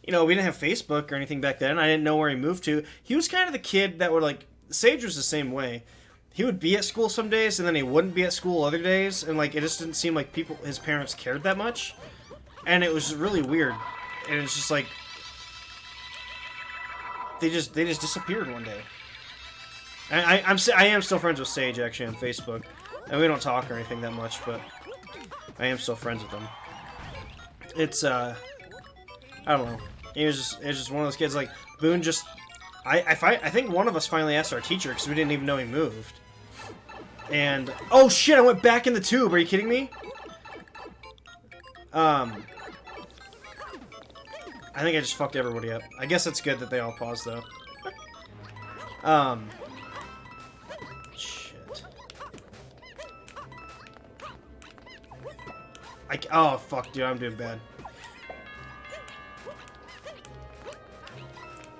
we didn't have Facebook or anything back then. I didn't know where he moved to. He was kind of the kid that would, like, Sage was the same way. He would be at school some days, and then he wouldn't be at school other days, and, like, it just didn't seem like his parents cared that much. And it was really weird. And it's just like, they just disappeared one day. And I am still friends with Sage, actually, on Facebook. And we don't talk or anything that much, but I am still friends with him. It's, I don't know. It was just one of those kids, like, Boone just... I think one of us finally asked our teacher, because we didn't even know he moved. And... Oh, shit! I went back in the tube! Are you kidding me? I think I just fucked everybody up. I guess it's good that they all paused, though. Shit. Oh, fuck, dude, I'm doing bad.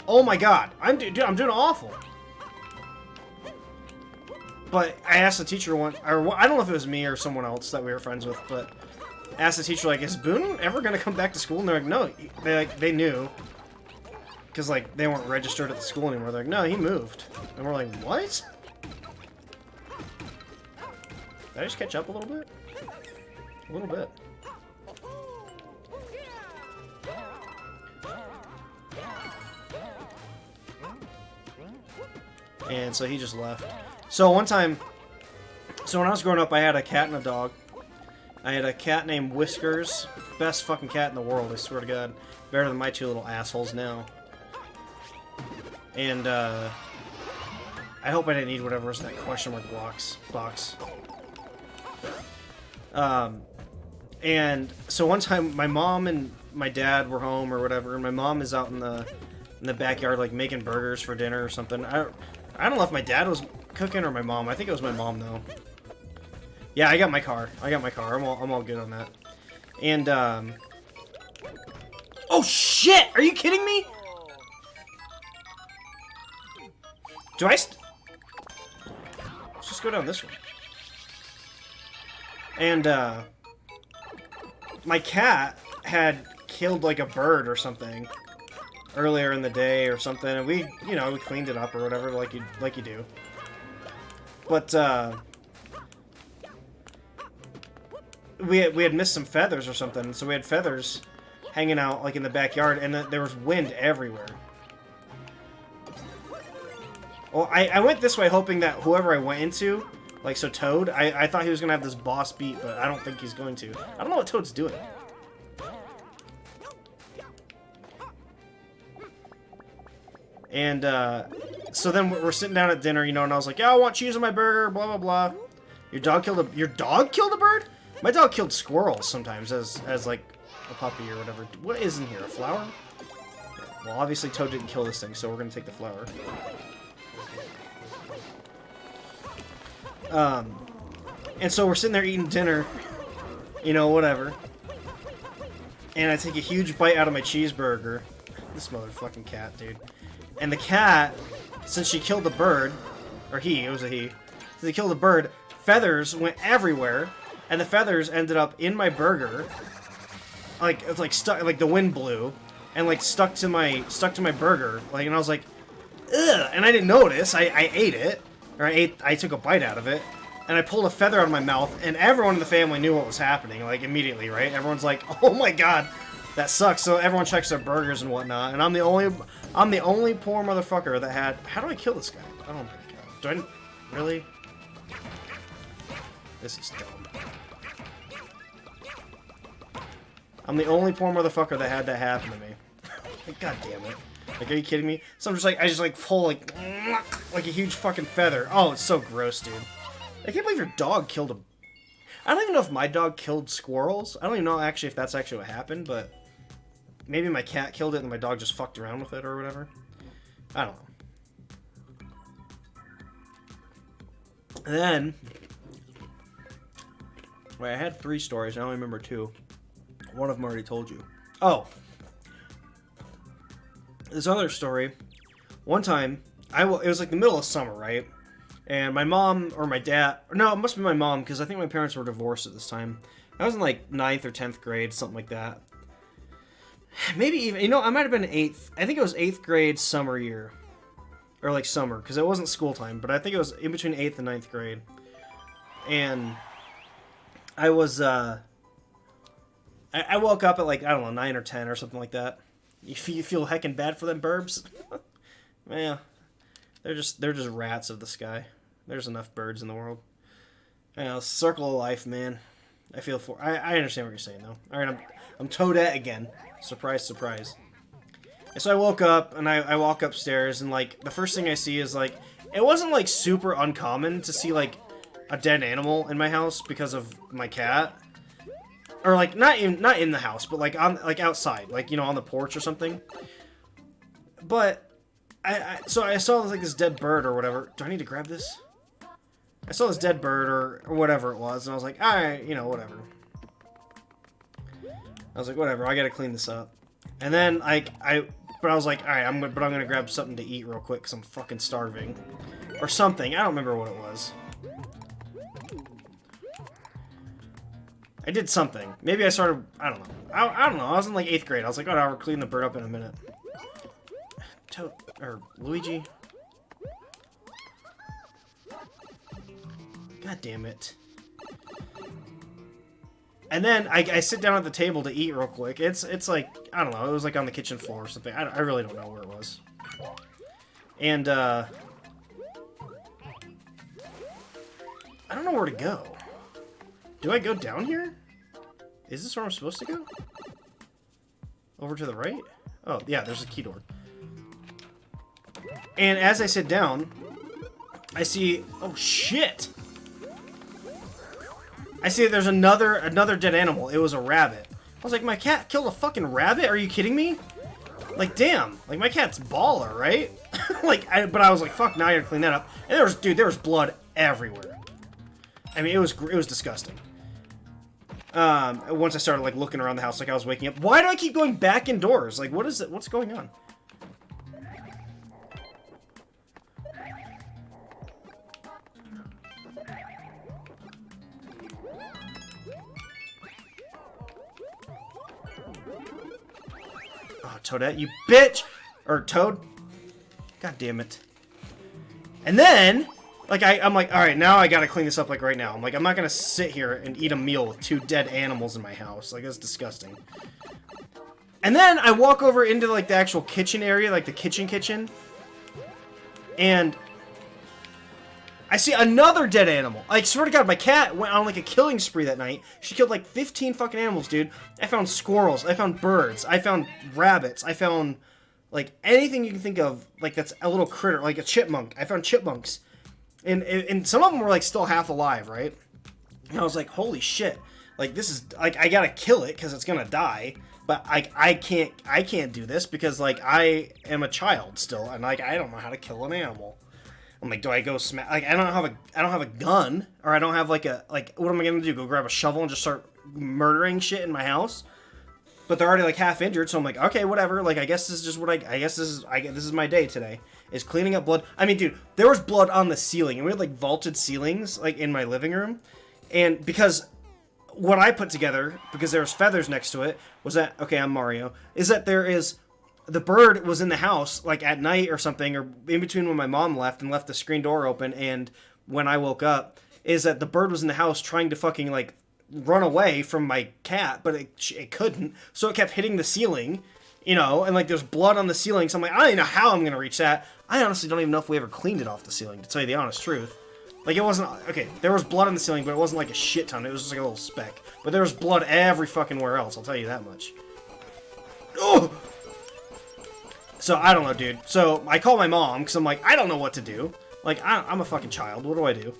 Oh my god, I'm doing awful. But I asked the teacher or I don't know if it was me or someone else that we were friends with, but I asked the teacher, like, is Boone ever gonna come back to school? And they're like, no. They knew. Because, like, they weren't registered at the school anymore. They're like, no, he moved. And we're like, what? Did I just catch up a little bit? A little bit. And so he just left. So one time, so when I was growing up, I had a cat and a dog. I had a cat named Whiskers. Best fucking cat in the world, I swear to God. Better than my two little assholes now. And, I hope I didn't need whatever was in that question mark box. And so one time, my mom and my dad were home or whatever, and my mom is out in the backyard, like, making burgers for dinner or something. I don't know if my dad was cooking or my mom. I think it was my mom, though. Yeah, I got my car. I'm all good on that. And, oh, shit! Are you kidding me? Let's just go down this one. And, my cat had killed, like, a bird or something earlier in the day or something, and we cleaned it up or whatever, like you do. But, we had missed some feathers or something, so we had feathers hanging out, like, in the backyard, and there was wind everywhere. Well, I went this way hoping that whoever I went into, like, so Toad, I thought he was going to have this boss beat, but I don't think he's going to. I don't know what Toad's doing. And, so then we're sitting down at dinner, and I was like, yeah, I want cheese on my burger, blah, blah, blah. Your dog killed a bird? My dog killed squirrels sometimes as like, a puppy or whatever. What is in here, a flower? Well, obviously Toad didn't kill this thing, so we're gonna take the flower. And so we're sitting there eating dinner, whatever. And I take a huge bite out of my cheeseburger. This motherfucking cat, dude. And the cat, since she killed the bird, or it was a he, since he killed the bird, feathers went everywhere, and the feathers ended up in my burger. Like, it's like stuck, like the wind blew, and like stuck to my burger. Like, and I was like, ugh, and I didn't notice. I ate it, or I took a bite out of it, and I pulled a feather out of my mouth, and everyone in the family knew what was happening, like, immediately, right? Everyone's like, oh my god, that sucks. So everyone checks their burgers and whatnot, and I'm the only poor motherfucker that had... How do I kill this guy? I don't think I can. Do I... Really? This is dumb. I'm the only poor motherfucker that had that happen to me. Like, god damn it. Like, are you kidding me? So I just pull, like a huge fucking feather. Oh, it's so gross, dude. I can't believe your dog killed a... I don't even know if my dog killed squirrels. I don't even know, actually, if that's actually what happened, but... Maybe my cat killed it and my dog just fucked around with it or whatever. I don't know. And then... Wait, I had 3 stories. I only remember 2. One of them I already told you. Oh. This other story. One time, it was like the middle of summer, right? And my mom or my dad... No, it must be my mom, because I think my parents were divorced at this time. I was in like 9th or 10th grade, something like that. maybe even, you know, I might have been 8th. I think it was 8th grade summer year. Or like summer, because it wasn't school time, but I think it was in between 8th and 9th grade. And I was, I woke up at like, I don't know, 9 or 10 or something like that. You feel heckin' bad for them burbs? Yeah. They're just rats of the sky. There's enough birds in the world. You know, circle of life, man. I feel for, I understand what you're saying, though. Alright, I'm Toadette again. Surprise, surprise. And so I woke up, and I walk upstairs, and, like, the first thing I see is, like, it wasn't, like, super uncommon to see, like, a dead animal in my house because of my cat. Or, like, not in the house, but, like, outside. Like, you know, on the porch or something. But, so I saw, like, this dead bird or whatever. Do I need to grab this? I saw this dead bird or whatever it was, and I was like, alright, you know, whatever. I was like, whatever, I gotta clean this up. And then, but I was like, alright, I'm gonna grab something to eat real quick, because I'm fucking starving. Or something, I don't remember what it was. I did something. Maybe I started, I don't know. I don't know, I was in like 8th grade. I was like, oh, I'll clean the bird up in a minute. Or Luigi. God damn it. And then I sit down at the table to eat real quick. It's like, I don't know, it was like on the kitchen floor or something. I really don't know where it was. And, I don't know where to go. Do I go down here? Is this where I'm supposed to go? Over to the right? Oh, yeah, there's a key door. And as I sit down, I see, oh shit! I see that there's another dead animal. It was a rabbit. I was like, my cat killed a fucking rabbit? Are you kidding me? Like, damn. Like, my cat's baller, right? But I was like, fuck, now I gotta clean that up. And there was blood everywhere. I mean, it was disgusting. Once I started, like, looking around the house, like I was waking up. Why do I keep going back indoors? Like, what is it? What's going on? Oh, Toadette, you bitch! Or Toad. God damn it. And then, like, I'm like, alright, now I gotta clean this up, like, right now. I'm like, I'm not gonna sit here and eat a meal with 2 dead animals in my house. Like, that's disgusting. And then I walk over into, like, the actual kitchen area, like, the kitchen. And I see another dead animal. I swear to God, my cat went on, like, a killing spree that night. She killed, like, 15 fucking animals, dude. I found squirrels. I found birds. I found rabbits. I found, like, anything you can think of, like, that's a little critter, like a chipmunk. I found chipmunks. And some of them were, like, still half alive, right? And I was like, holy shit. Like, this is, like, I gotta kill it, because it's gonna die. But, I can't do this, because, like, I am a child still, and, like, I don't know how to kill an animal. I'm like, do I go smack? Like, I don't have a gun, or I don't have what am I gonna do? Go grab a shovel and just start murdering shit in my house? But they're already like half injured, so I'm like, okay, whatever. Like, I guess this is just what this is my day today, is cleaning up blood. I mean, dude, there was blood on the ceiling, and we had like vaulted ceilings like in my living room, and because what I put together, because there was feathers next to it, was that, okay, I'm Mario, is that the bird was in the house, like, at night or something, or in between when my mom left and left the screen door open and when I woke up, is that the bird was in the house trying to fucking, like, run away from my cat, but it couldn't, so it kept hitting the ceiling, you know, and, like, there's blood on the ceiling, so I'm like, I don't even know how I'm gonna reach that. I honestly don't even know if we ever cleaned it off the ceiling, to tell you the honest truth. Like, it wasn't, okay, there was blood on the ceiling, but it wasn't, like, a shit ton, it was just, like, a little speck. But there was blood every fucking where else, I'll tell you that much. Oh! So, I don't know, dude. So, I call my mom, because I'm like, I don't know what to do. Like, I'm a fucking child. What do I do?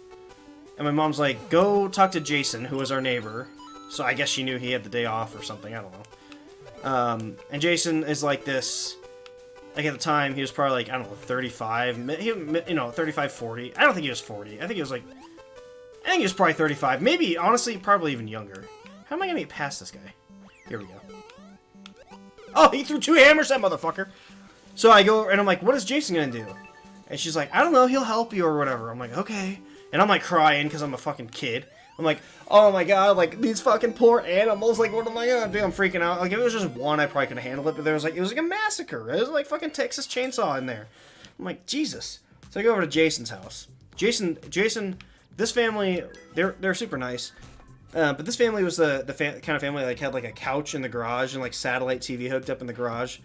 And my mom's like, go talk to Jason, who was our neighbor. So, I guess she knew he had the day off or something. I don't know. And Jason is like this... Like, at the time, he was probably, like, I don't know, 35. 35, 40. I don't think he was 40. I think he was, like... I think he was probably 35. Maybe, honestly, probably even younger. How am I gonna get past this guy? Here we go. Oh, he threw 2 hammers, that motherfucker! So I go, and I'm like, what is Jason gonna do? And she's like, I don't know, he'll help you or whatever. I'm like, okay. And I'm like crying because I'm a fucking kid. I'm like, oh my god, like, these fucking poor animals, like, what am I gonna do? I'm freaking out. Like, if it was just one, I probably could have handled it, but there was, like, it was like a massacre. It was like fucking Texas Chainsaw in there. I'm like, Jesus. So I go over to Jason's house. Jason, this family, they're super nice. But this family was the kind of family that like, had, like, a couch in the garage and, like, satellite TV hooked up in the garage.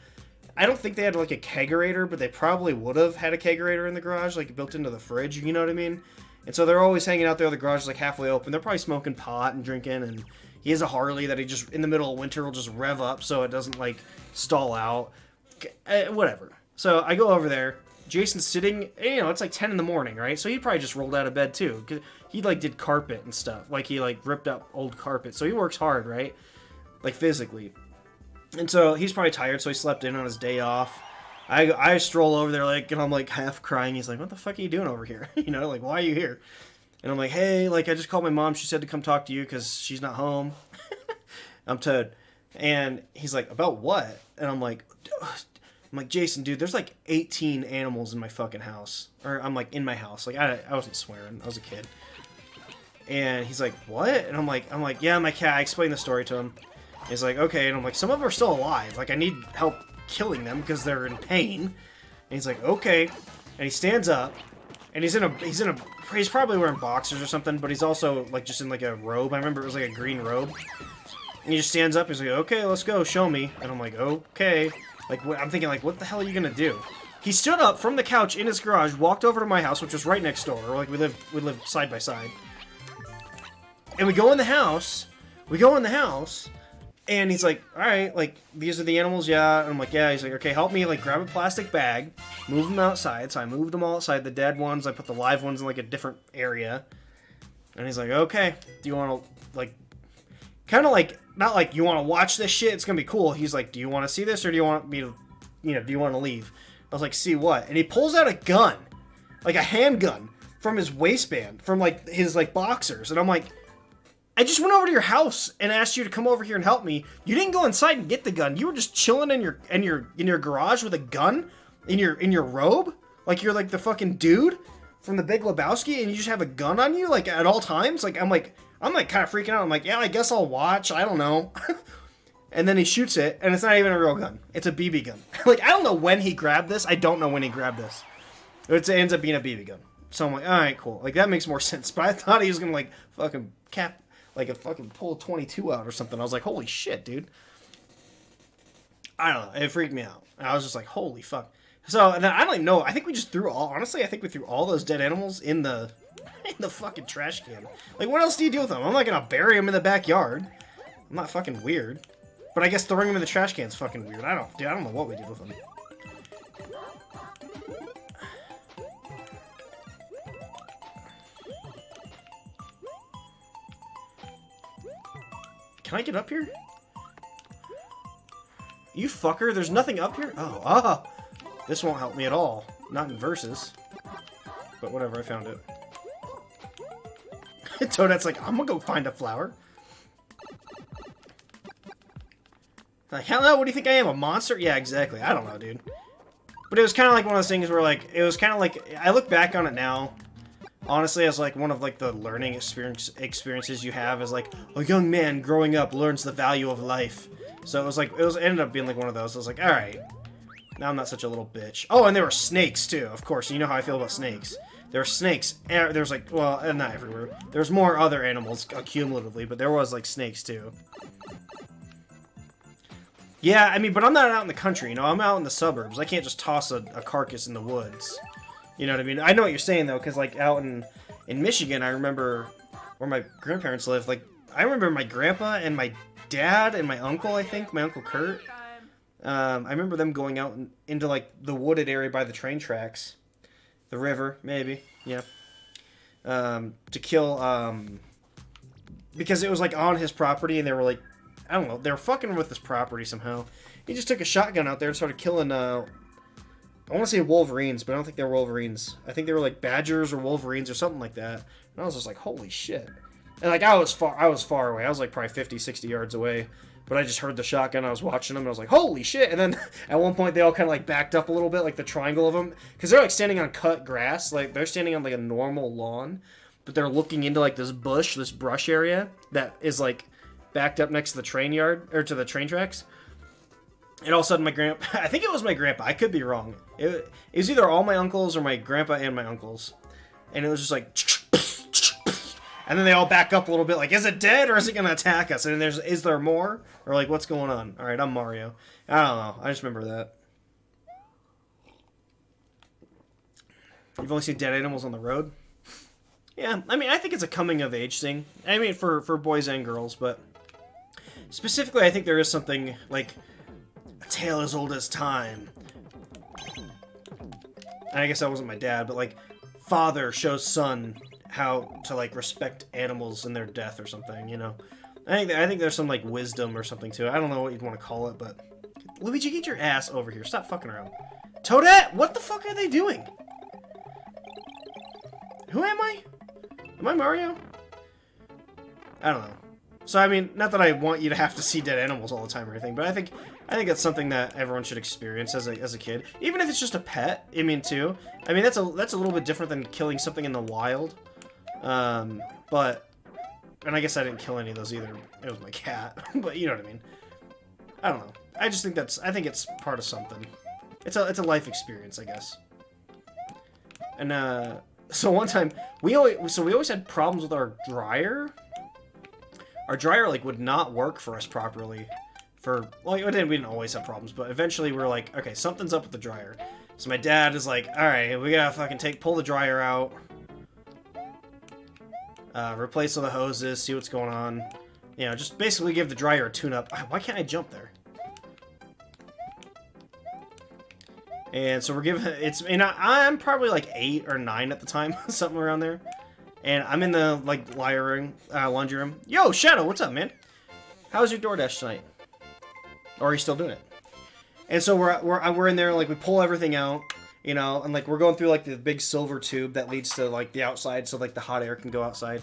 I don't think they had, like, a kegerator, but they probably would have had a kegerator in the garage, like, built into the fridge, you know what I mean? And so they're always hanging out there. The garage is like halfway open. They're probably smoking pot and drinking. And he has a Harley that he just, in the middle of winter, will just rev up so it doesn't, like, stall out. Whatever. So I go over there. Jason's sitting, you know, it's like 10 in the morning, right? So he probably just rolled out of bed, too. Cause he, like, did carpet and stuff. Like, he, like, ripped up old carpet. So he works hard, right? Like, physically. And so he's probably tired, so he slept in on his day off. I stroll over there, like, and I'm, like, half crying. He's like, what the fuck are you doing over here? You know, like, why are you here? And I'm like, hey, like, I just called my mom. She said to come talk to you because she's not home. I'm Toad. And he's like, about what? And I'm like, Jason, dude, there's, like, 18 animals in my fucking house. Or I'm, like, in my house. Like, I wasn't swearing. I was a kid. And he's like, what? And I'm like, yeah, my cat. I explained the story to him. He's like, okay. And I'm like, some of them are still alive. Like, I need help killing them because they're in pain. And he's like, okay. And he stands up, and he's probably wearing boxers or something, but he's also like just in like a robe. I remember it was like a green robe. And he just stands up. He's like, okay, let's go, show me. And I'm like, okay. Like, I'm thinking, like, what the hell are you gonna do? He stood up from the couch in his garage, walked over to my house, which was right next door. Like, we lived side by side. And we go in the house. And he's like, alright, like, these are the animals, yeah. And I'm like, yeah. He's like, okay, help me, like, grab a plastic bag, move them outside. So I moved them all outside. The dead ones, I put the live ones in, like, a different area. And he's like, okay, do you want to, like, kind of like, not like, you want to watch this shit? It's going to be cool. He's like, do you want to see this, or do you want me to, you know, do you want to leave? I was like, see what? And he pulls out a gun, like a handgun, from his waistband, from, like, his, like, boxers. And I'm like, I just went over to your house and asked you to come over here and help me. You didn't go inside and get the gun. You were just chilling in your garage with a gun in your robe, like you're like the fucking dude from The Big Lebowski, and you just have a gun on you like at all times. Like I'm kind of freaking out. I'm like, yeah, I guess I'll watch. I don't know. And then he shoots it, and it's not even a real gun. It's a BB gun. Like I don't know when he grabbed this. I don't know when he grabbed this. It ends up being a BB gun. So I'm like, all right, cool. Like that makes more sense. But I thought he was gonna like fucking like a fucking pull a 22 out or something. I was like, holy shit, dude. I don't know. It freaked me out. And I was just like, holy fuck. So, and then I don't even know. I think we just threw I think we threw all those dead animals in the fucking trash can. Like, what else do you do with them? I'm not gonna bury them in the backyard. I'm not fucking weird. But I guess throwing them in the trash can is fucking weird. I don't know what we did with them. Can I get up here? You fucker, there's nothing up here? Oh, this won't help me at all. Not in verses. But whatever, I found it. Toadette's like, I'm gonna go find a flower. Like, hell no, what do you think I am, a monster? Yeah, exactly. I don't know, dude. But it was kind of like one of those things where, like, it was kind of like, I look back on it now, honestly, as like one of like the learning experiences you have as like a young man growing up learns the value of life. So it was like it ended up being like one of those. I was like, all right, now I'm not such a little bitch. Oh, and there were snakes too, of course. You know how I feel about snakes. There were snakes. There was like, well, not everywhere. There's more other animals cumulatively, but there was like snakes too. Yeah, I mean, but I'm not out in the country. You know, I'm out in the suburbs. I can't just toss a carcass in the woods. You know what I mean? I know what you're saying, though, because, like, out in Michigan, I remember where my grandparents lived. Like, I remember my grandpa and my dad and my uncle, I think, my Uncle Kurt. I remember them going out into, like, the wooded area by the train tracks. The river, maybe, yeah. To kill, because it was, like, on his property, and they were, like, I don't know, they were fucking with his property somehow. He just took a shotgun out there and started killing, I want to say Wolverines, but I don't think they were Wolverines. I think they were like Badgers or Wolverines or something like that. And I was just like, holy shit. And like, I was far away. I was like probably 50, 60 yards away. But I just heard the shotgun. I was watching them and I was like, holy shit. And then at one point they all kind of like backed up a little bit, like the triangle of them. Because they're like standing on cut grass. Like they're standing on like a normal lawn. but they're looking into like this brush area that is like backed up next to the train yard, or to the train tracks. And all of a sudden my grandpa, I think it was my grandpa, I could be wrong. It was either all my uncles or my grandpa and my uncles. And it was just like, and then they all back up a little bit, like, is it dead or is it gonna attack us? And is there more? Or like, what's going on? Alright, I'm Mario. I don't know, I just remember that. You've only seen dead animals on the road? Yeah, I mean, I think it's a coming-of-age thing. I mean, for boys and girls, but... Specifically, I think there is something, like, a tale as old as time. And I guess that wasn't my dad, but, like, father shows son how to, like, respect animals in their death or something, you know? I think there's some, like, wisdom or something to it. I don't know what you'd want to call it, but... Luigi, get your ass over here. Stop fucking around. Toadette! What the fuck are they doing? Who am I? Am I Mario? I don't know. So, I mean, not that I want you to have to see dead animals all the time or anything, but I think that's something that everyone should experience as a kid. Even if it's just a pet, I mean, too. I mean, that's a little bit different than killing something in the wild. But... And I guess I didn't kill any of those either. It was my cat. But you know what I mean. I don't know. I just think I think it's part of something. It's a life experience, I guess. And, so one time, we always had problems with our dryer. Our dryer, like, would not work for us properly. Well, we didn't always have problems, but eventually we were like, okay, something's up with the dryer. So my dad is like, alright, we gotta fucking pull the dryer out. Replace all the hoses, see what's going on. You know, just basically give the dryer a tune-up. Why can't I jump there? And so we're giving and I'm probably like 8 or 9 at the time, something around there. And I'm in the like laundry room. Yo, Shadow, what's up, man? How's your DoorDash tonight? Or are you still doing it? And so we're in there, like we pull everything out, you know, and like we're going through like the big silver tube that leads to like the outside, so like the hot air can go outside.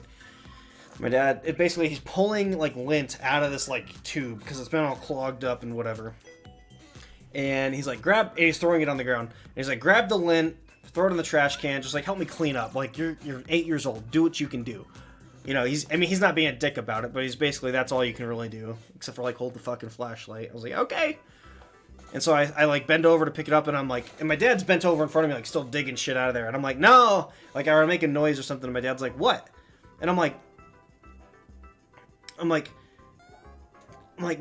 My dad, he's pulling like lint out of this like tube because it's been all clogged up and whatever. And he's like, and he's throwing it on the ground. And he's like, grab the lint, throw it in the trash can, just like help me clean up. Like you're 8 years old, do what you can do. You know, he's not being a dick about it, but he's basically that's all you can really do, except for like hold the fucking flashlight. I was like, okay. And so I like bend over to pick it up, and I'm like, and my dad's bent over in front of me, like still digging shit out of there, and I'm like, no, like I were making noise or something, and my dad's like, what? And I'm like,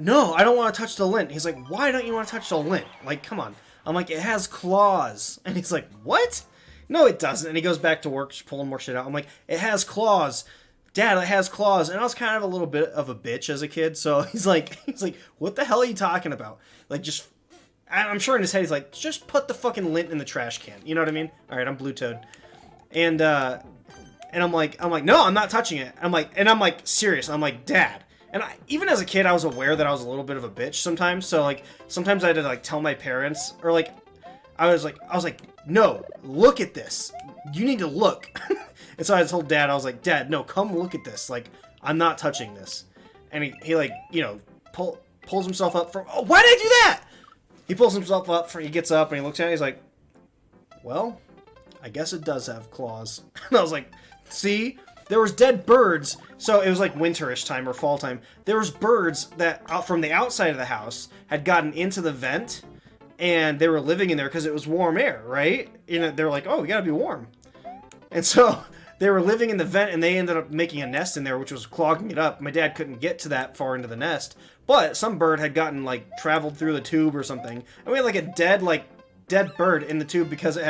no, I don't want to touch the lint. He's like, why don't you want to touch the lint? Like, come on. I'm like, it has claws. And he's like, what? No, it doesn't. And he goes back to work, just pulling more shit out. I'm like, it has claws. Dad, it has claws. And I was kind of a little bit of a bitch as a kid. So he's like, what the hell are you talking about? Like, just, I'm sure in his head, he's like, just put the fucking lint in the trash can. You know what I mean? All right, I'm Blue Toad. And I'm like, no, I'm not touching it. I'm like, serious. I'm like, Dad. And even as a kid, I was aware that I was a little bit of a bitch sometimes. So, like, sometimes I had to, like, tell my parents. Or, like, I was like, no, look at this. You need to look. And so I told Dad, I was like, Dad, no, come look at this. Like, I'm not touching this. And he like, you know, pulls himself up from... Oh, why did I do that? He pulls himself up, he gets up, and he looks at it, he's like, well, I guess it does have claws. And I was like, see? There was dead birds, so it was like winterish time or fall time. There was birds that from the outside of the house had gotten into the vent, and they were living in there because it was warm air, right? And they're like, oh, we gotta be warm. And so they were living in the vent, and they ended up making a nest in there, which was clogging it up. My dad couldn't get to that far into the nest, but some bird had gotten, like, traveled through the tube or something. And we had, like, a dead bird in the tube because it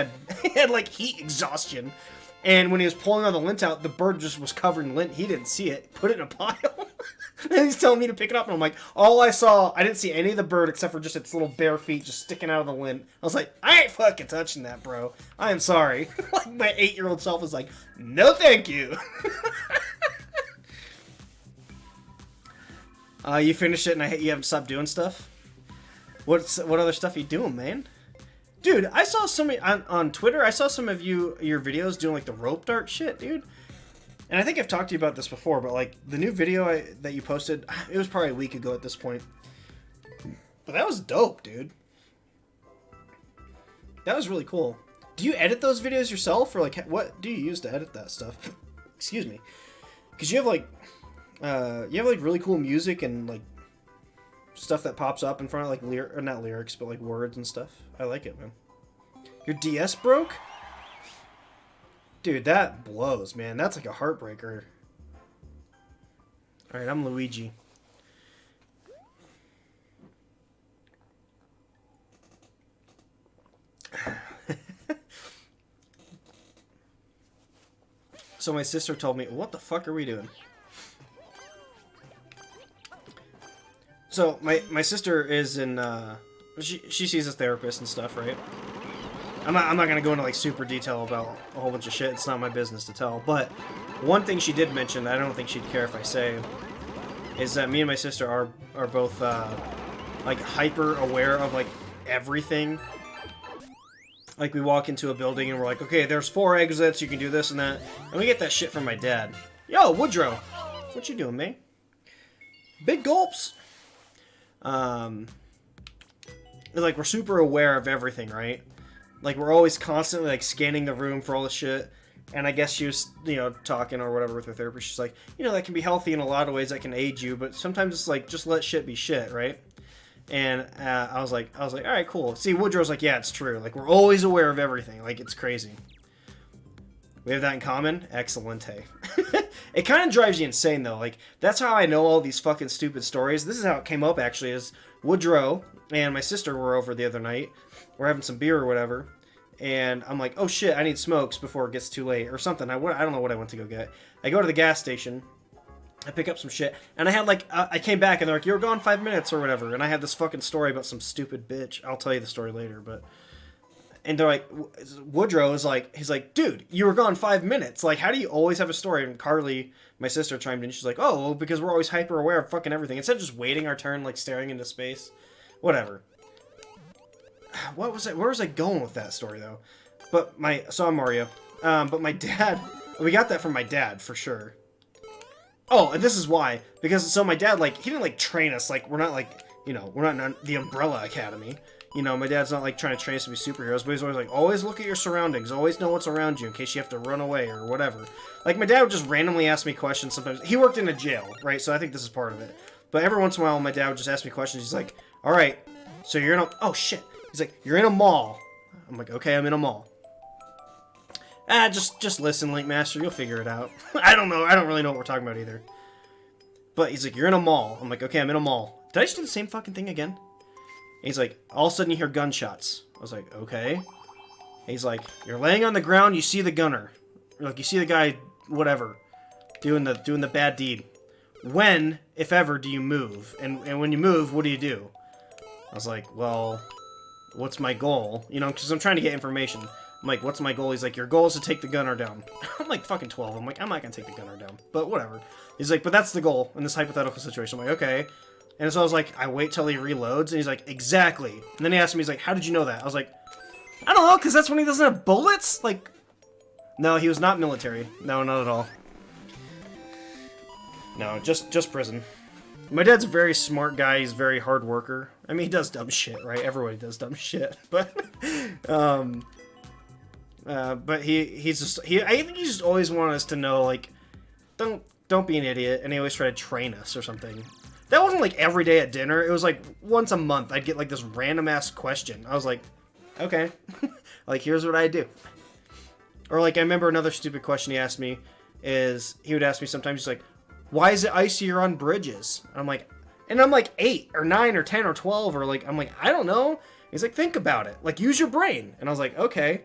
had like, heat exhaustion. And when he was pulling all the lint out, the bird just was covered in lint. He didn't see it. Put it in a pile. And he's telling me to pick it up. And I'm like, I didn't see any of the bird except for just its little bare feet just sticking out of the lint. I was like, I ain't fucking touching that, bro. I am sorry. Like, my 8-year-old self is like, no thank you. You finished it and you haven't stopped doing stuff? What other stuff are you doing, man? Dude, I saw on Twitter, I saw some of your videos doing, like, the rope dart shit, dude. And I think I've talked to you about this before, but, like, the new video that you posted, it was probably a week ago at this point. But that was dope, dude. That was really cool. Do you edit those videos yourself, or, like, what do you use to edit that stuff? Excuse me. Because you have like really cool music and like stuff that pops up in front of like not lyrics, but like words and stuff. I like it, man. Your DS broke? Dude, that blows, man. That's like a heartbreaker. Alright, I'm Luigi. So my sister told me, what the fuck are we doing? So my sister is in she sees a therapist and stuff, right? I'm not gonna go into like super detail about a whole bunch of shit. It's not my business to tell. But one thing she did mention that I don't think she'd care if I say is that me and my sister are both like hyper aware of like everything. Like we walk into a building and we're like, okay, there's 4 exits. You can do this and that, and we get that shit from my dad. Yo, Woodrow, what you doing, man? Big gulps. Like we're super aware of everything, right? Like we're always constantly like scanning the room for all the shit. And I guess she was, you know, talking or whatever with her therapist. She's like, you know, that can be healthy in a lot of ways. That can aid you, but sometimes it's like just let shit be shit, right? And I was like, all right, cool. See, Woodrow's like, yeah, it's true. Like we're always aware of everything. Like it's crazy. We have that in common. Excellent. It kind of drives you insane though. Like that's how I know all these fucking stupid stories. This is how it came up actually. Is Woodrow and my sister were over the other night. We're having some beer or whatever. And I'm like, oh shit, I need smokes before it gets too late or something. I don't know what I went to go get. I go to the gas station. I pick up some shit. And I had like, I came back and they're like, you were gone 5 minutes or whatever. And I had this fucking story about some stupid bitch. I'll tell you the story later, but... And they're like, Woodrow is like, he's like, dude, you were gone 5 minutes. Like, how do you always have a story? And Carly, my sister, chimed in. She's like, oh, well, because we're always hyper aware of fucking everything. Instead of just waiting our turn, like staring into space. Whatever. What was it? Where was I going with that story though? But so I'm Mario. But my dad, we got that from my dad for sure. Oh, and this is why. Because so my dad, like, he didn't like train us. Like, we're not like, you know, we're not in the Umbrella Academy. You know, my dad's not like trying to train us to be superheroes, but he's always like, always look at your surroundings, always know what's around you in case you have to run away or whatever. Like, my dad would just randomly ask me questions sometimes. He worked in a jail, right? So I think this is part of it. But every once in a while, my dad would just ask me questions. He's like, all right, so you're in a... Oh, shit. He's like, you're in a mall. I'm like, okay, I'm in a mall. Just listen, Link Master, you'll figure it out. I don't know. I don't really know what we're talking about either. But he's like, you're in a mall. I'm like, okay, I'm in a mall. Did I just do the same fucking thing again? And he's like, all of a sudden you hear gunshots. I was like, okay. And he's like, you're laying on the ground, you see the gunner. Or like, you see the guy, whatever, doing the bad deed. When, if ever, do you move? And when you move, what do you do? I was like, well, what's my goal? You know, because I'm trying to get information. I'm like, what's my goal? He's like, your goal is to take the gunner down. I'm like, fucking 12. I'm like, I'm not going to take the gunner down. But whatever. He's like, but that's the goal in this hypothetical situation. I'm like, okay. And so I was like, I wait till he reloads. And he's like, exactly. And then he asked me, he's like, how did you know that? I was like, I don't know, because that's when he doesn't have bullets? Like, no, he was not military. No, not at all. No, just prison. My dad's a very smart guy. He's a very hard worker. I mean, he does dumb shit, right? Everybody does dumb shit. But, but he's just, I think he just always wanted us to know, like, don't be an idiot. And he always tried to train us or something. That wasn't like every day at dinner. It was like once a month I'd get like this random ass question. I was like, okay, like here's what I do. Or like I remember another stupid question he asked me is he would ask me sometimes, he's like, why is it icier on bridges? And I'm like 8 or 9 or 10 or 12 or like, I'm like, I don't know. He's like, think about it. Like use your brain. And I was like, okay.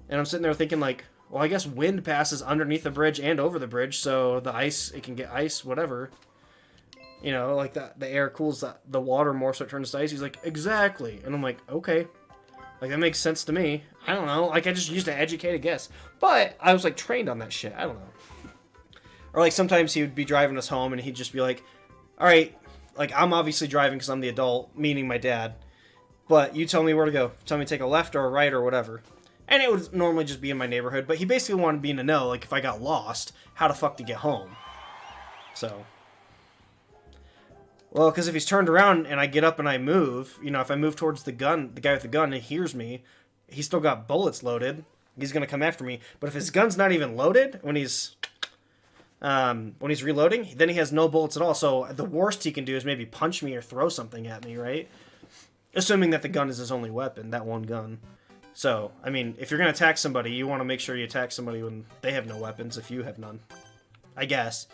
And I'm sitting there thinking like, well, I guess wind passes underneath the bridge and over the bridge. So the ice, it can get ice, whatever. You know, like the air cools the water more so it turns to ice. He's like, exactly. And I'm like, okay. Like, that makes sense to me. I don't know. Like, I just used an educated guess. But I was, like, trained on that shit. I don't know. Or, like, sometimes he would be driving us home and he'd just be like, all right, like, I'm obviously driving because I'm the adult, meaning my dad. But you tell me where to go. Tell me to take a left or a right or whatever. And it would normally just be in my neighborhood. But he basically wanted me to know, like, if I got lost, how the fuck to get home. So... Well, because if he's turned around and I get up and I move, you know, if I move towards the guy with the gun, and he hears me, he's still got bullets loaded. He's going to come after me. But if his gun's not even loaded, when he's when he's reloading, then he has no bullets at all. So the worst he can do is maybe punch me or throw something at me, right? Assuming that the gun is his only weapon, that one gun. So, I mean, if you're going to attack somebody, you want to make sure you attack somebody when they have no weapons, if you have none. I guess.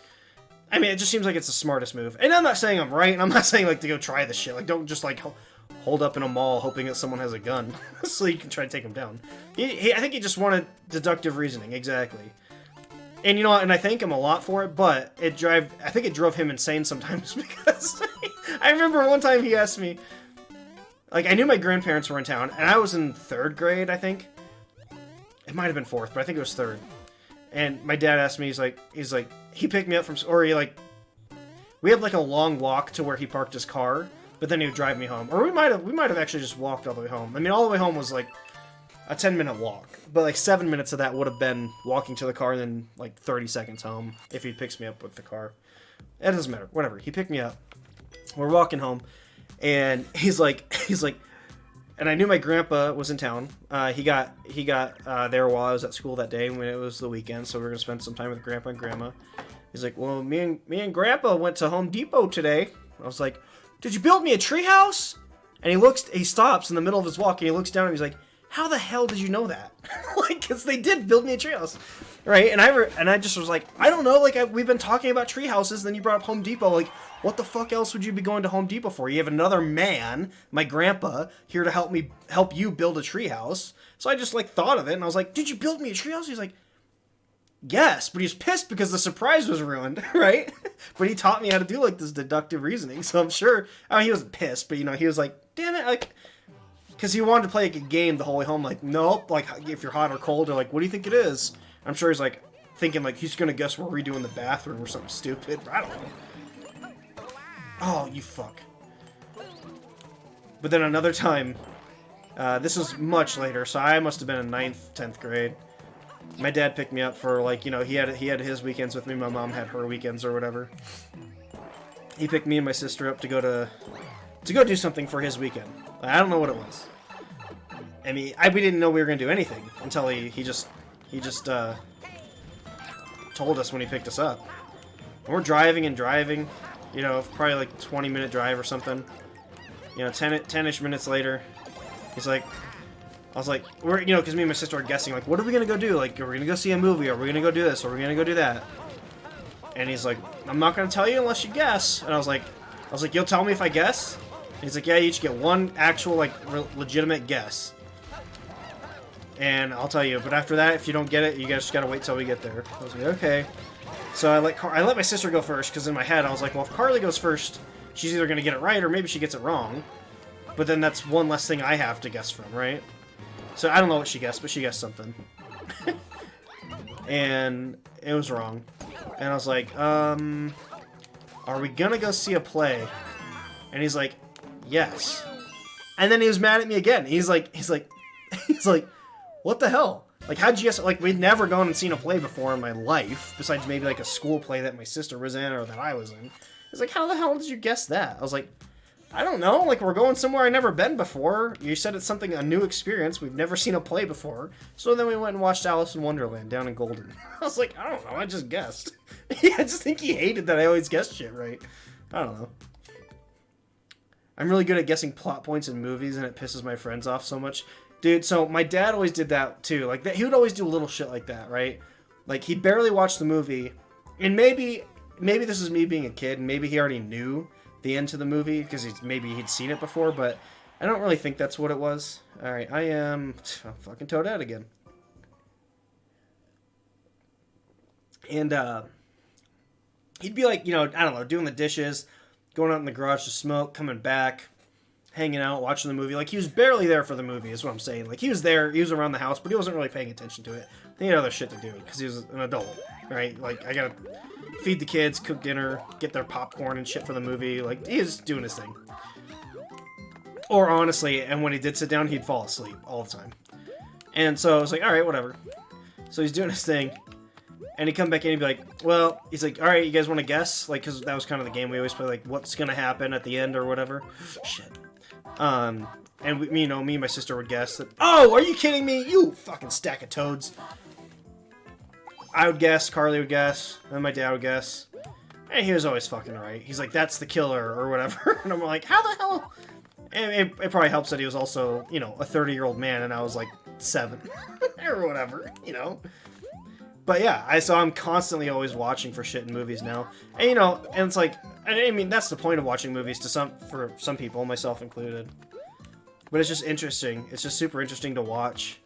I mean, it just seems like it's the smartest move. And I'm not saying I'm right, and I'm not saying, like, to go try this shit. Like, don't just, like, hold up in a mall hoping that someone has a gun so you can try to take them down. I think he just wanted deductive reasoning, exactly. And you know what, and I thank him a lot for it, but I think it drove him insane sometimes because I remember one time he asked me, like, I knew my grandparents were in town, and I was in 3rd grade, I think. It might have been 4th, but I think it was 3rd. And my dad asked me, he's like, he picked me up from, or he, like, we had, like, a long walk to where he parked his car, but then he would drive me home. Or we might have actually just walked all the way home. I mean, all the way home was, like, a 10-minute walk. But, like, 7 minutes of that would have been walking to the car and then, like, 30 seconds home if he picks me up with the car. It doesn't matter. Whatever. He picked me up. We're walking home. And he's like, and I knew my grandpa was in town. He got there while I was at school that day when it was the weekend, so we were gonna spend some time with Grandpa and Grandma. He's like, well, me and Grandpa went to Home Depot today. I was like, did you build me a treehouse? And he stops in the middle of his walk and he looks down and he's like, how the hell did you know that? Like, because they did build me a treehouse, right? And I just was like, I don't know. Like, we've been talking about tree houses. Then you brought up Home Depot. Like, what the fuck else would you be going to Home Depot for? You have another man, my grandpa, here to help you build a tree house. So I just, like, thought of it, and I was like, did you build me a tree house? He's like, yes, but he's pissed because the surprise was ruined, right? But he taught me how to do, like, this deductive reasoning, so I'm sure, I mean, he wasn't pissed, but, you know, he was like, damn it, like, because he wanted to play like, a game the whole way home, like, nope, like, if you're hot or cold, or like, what do you think it is? I'm sure he's, like, thinking, like, he's gonna guess we're redoing the bathroom or something stupid, I don't know. Oh, you fuck. But then another time, this was much later, so I must have been in 9th, 10th grade. My dad picked me up for, like, you know, he had his weekends with me, my mom had her weekends or whatever. He picked me and my sister up to go do something for his weekend. I don't know what it was. I mean, we didn't know we were gonna do anything until he just told us when he picked us up. And we're driving, you know, probably like 20-minute drive or something. You know, 10-ish minutes later, he's like, I was like, you know, because me and my sister were guessing, like, what are we gonna go do? Like, are we gonna go see a movie? Are we gonna go do this? Or are we gonna go do that? And he's like, I'm not gonna tell you unless you guess. And I was like, you'll tell me if I guess? And he's like, yeah, you each get one actual, like, legitimate guess. And I'll tell you, but after that, if you don't get it, you guys just gotta wait till we get there. I was like, okay. So I let my sister go first, because in my head I was like, well, if Carly goes first, she's either going to get it right or maybe she gets it wrong. But then that's one less thing I have to guess from, right? So I don't know what she guessed, but she guessed something. And it was wrong. And I was like, are we going to go see a play? And he's like, yes. And then he was mad at me again. He's like, what the hell? Like, how'd you guess? Like, we'd never gone and seen a play before in my life, besides maybe, like, a school play that my sister was in or that I was in. He's like, how the hell did you guess that? I was like, I don't know. Like, we're going somewhere I've never been before. You said it's a new experience. We've never seen a play before. So then we went and watched Alice in Wonderland down in Golden. I was like, I don't know. I just guessed. Yeah, I just think he hated that I always guessed shit right. I don't know. I'm really good at guessing plot points in movies, and it pisses my friends off so much. Dude, so my dad always did that too. Like, he would always do little shit like that, right? Like, he barely watched the movie, and maybe this is me being a kid, and maybe he already knew the end to the movie because maybe he'd seen it before, but I don't really think that's what it was. All right, I'm fucking Toadette again, and he'd be like, you know, I don't know, doing the dishes, going out in the garage to smoke, coming back, hanging out, watching the movie. Like, he was barely there for the movie, is what I'm saying. Like, he was there, he was around the house, but he wasn't really paying attention to it. He had other shit to do, because he was an adult, right? Like, I gotta feed the kids, cook dinner, get their popcorn and shit for the movie. Like, he was doing his thing. Or, honestly, and when he did sit down, he'd fall asleep all the time. And so I was like, alright, whatever. So he's doing his thing, and he'd come back in and be like, well, he's like, alright, you guys want to guess? Like, because that was kind of the game we always play, like, what's gonna happen at the end or whatever. Shit. And me and my sister would guess that. Oh, are you kidding me? You fucking stack of toads. I would guess, Carly would guess, and my dad would guess. And he was always fucking right. He's like, that's the killer, or whatever. And I'm like, how the hell? And it probably helps that he was also, you know, a 30-year-old man, and I was like 7, or whatever, you know? But yeah, so I'm constantly always watching for shit in movies now. And, you know, and it's like, I mean, that's the point of watching movies for some people, myself included. But it's just interesting. It's just super interesting to watch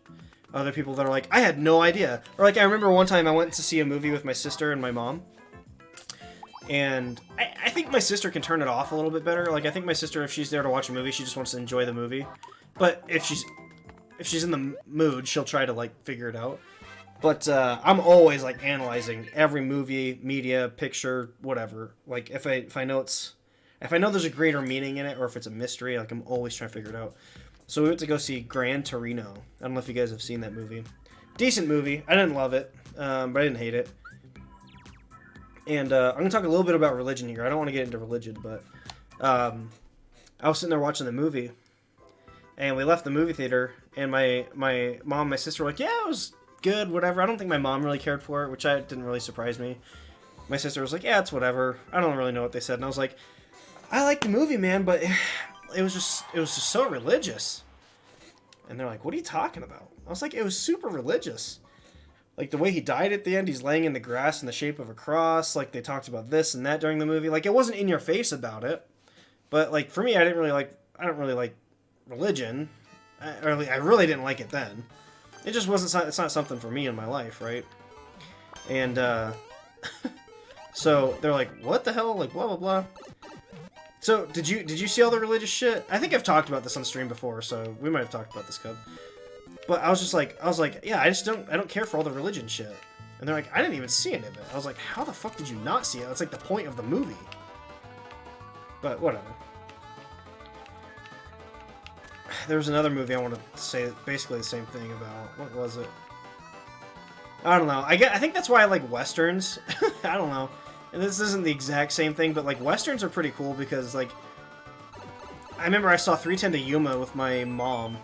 other people that are like, I had no idea. Or like, I remember one time I went to see a movie with my sister and my mom. And I think my sister can turn it off a little bit better. Like, I think my sister, if she's there to watch a movie, she just wants to enjoy the movie. But if she's in the mood, she'll try to, like, figure it out. But I'm always, like, analyzing every movie, media, picture, whatever. Like, if I know there's a greater meaning in it, or if it's a mystery, like, I'm always trying to figure it out. So we went to go see Gran Torino. I don't know if you guys have seen that movie. Decent movie. I didn't love it, but I didn't hate it. And I'm going to talk a little bit about religion here. I don't want to get into religion, but I was sitting there watching the movie, and we left the movie theater, and my mom and my sister were like, yeah, it was good, whatever. I don't think my mom really cared for it, which didn't really surprise me. My sister was like, yeah, it's whatever. I don't really know what they said. And I was like, I like the movie, man, but it was just so religious. And they're like, what are you talking about? I was like, it was super religious. Like, the way he died at the end, he's laying in the grass in the shape of a cross. Like, they talked about this and that during the movie. Like, it wasn't in your face about it. But, like, for me, I don't really like religion. I really didn't like it then. It just wasn't, it's not something for me in my life, right? And, so, they're like, what the hell? Like, blah, blah, blah. So, did you see all the religious shit? I think I've talked about this on stream before, so we might have talked about this, Cub. But I was like, yeah, I don't care for all the religion shit. And they're like, I didn't even see any of it. I was like, how the fuck did you not see it? That's like the point of the movie. But whatever. There was another movie I want to say basically the same thing about. What was it? I don't know. I think that's why I like Westerns. I don't know. And this isn't the exact same thing, but like Westerns are pretty cool because like, I remember I saw 3:10 to Yuma with my mom.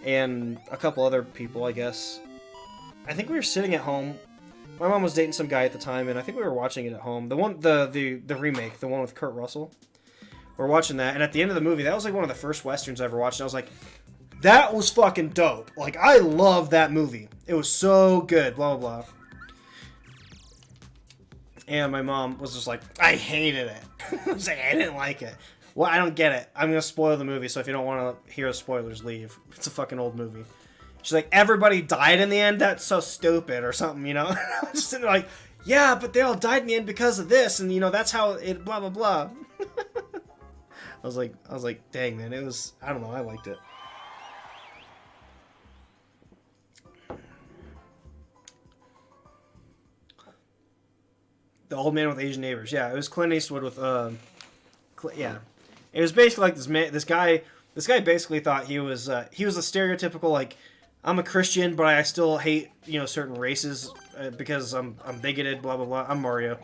And a couple other people, I guess. I think we were sitting at home. My mom was dating some guy at the time, and I think we were watching it at home. The remake, the one with Kurt Russell. We're watching that, and at the end of the movie, that was like one of the first Westerns I ever watched. And I was like, that was fucking dope. Like, I love that movie. It was so good, blah, blah, blah. And my mom was just like, I hated it. I was like, I didn't like it. Well, I don't get it. I'm going to spoil the movie, so if you don't want to hear the spoilers, leave. It's a fucking old movie. She's like, everybody died in the end? That's so stupid, or something, you know? I was just sitting there like, yeah, but they all died in the end because of this, and, you know, that's how it, blah, blah, blah. I was like, dang, man, it was, I don't know, I liked it. The Old Man with Asian Neighbors. Yeah, it was Clint Eastwood with, yeah. It was basically like this guy basically thought he was a stereotypical, like, I'm a Christian, but I still hate, you know, certain races because I'm bigoted, blah, blah, blah. I'm Mario.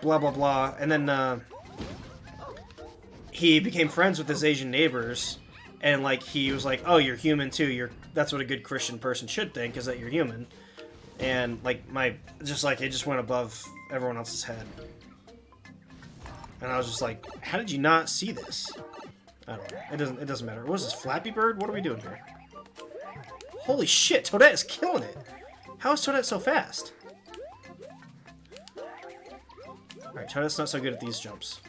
Blah, blah, blah. And then he became friends with his Asian neighbors, and, like, he was like, oh, you're human, too. That's what a good Christian person should think, is that you're human. And, like, it just went above everyone else's head. And I was just like, how did you not see this? I don't know. It doesn't matter. What is this, Flappy Bird? What are we doing here? Holy shit, Toadette is killing it. How is Toadette so fast? Alright, Toadette's not so good at these jumps.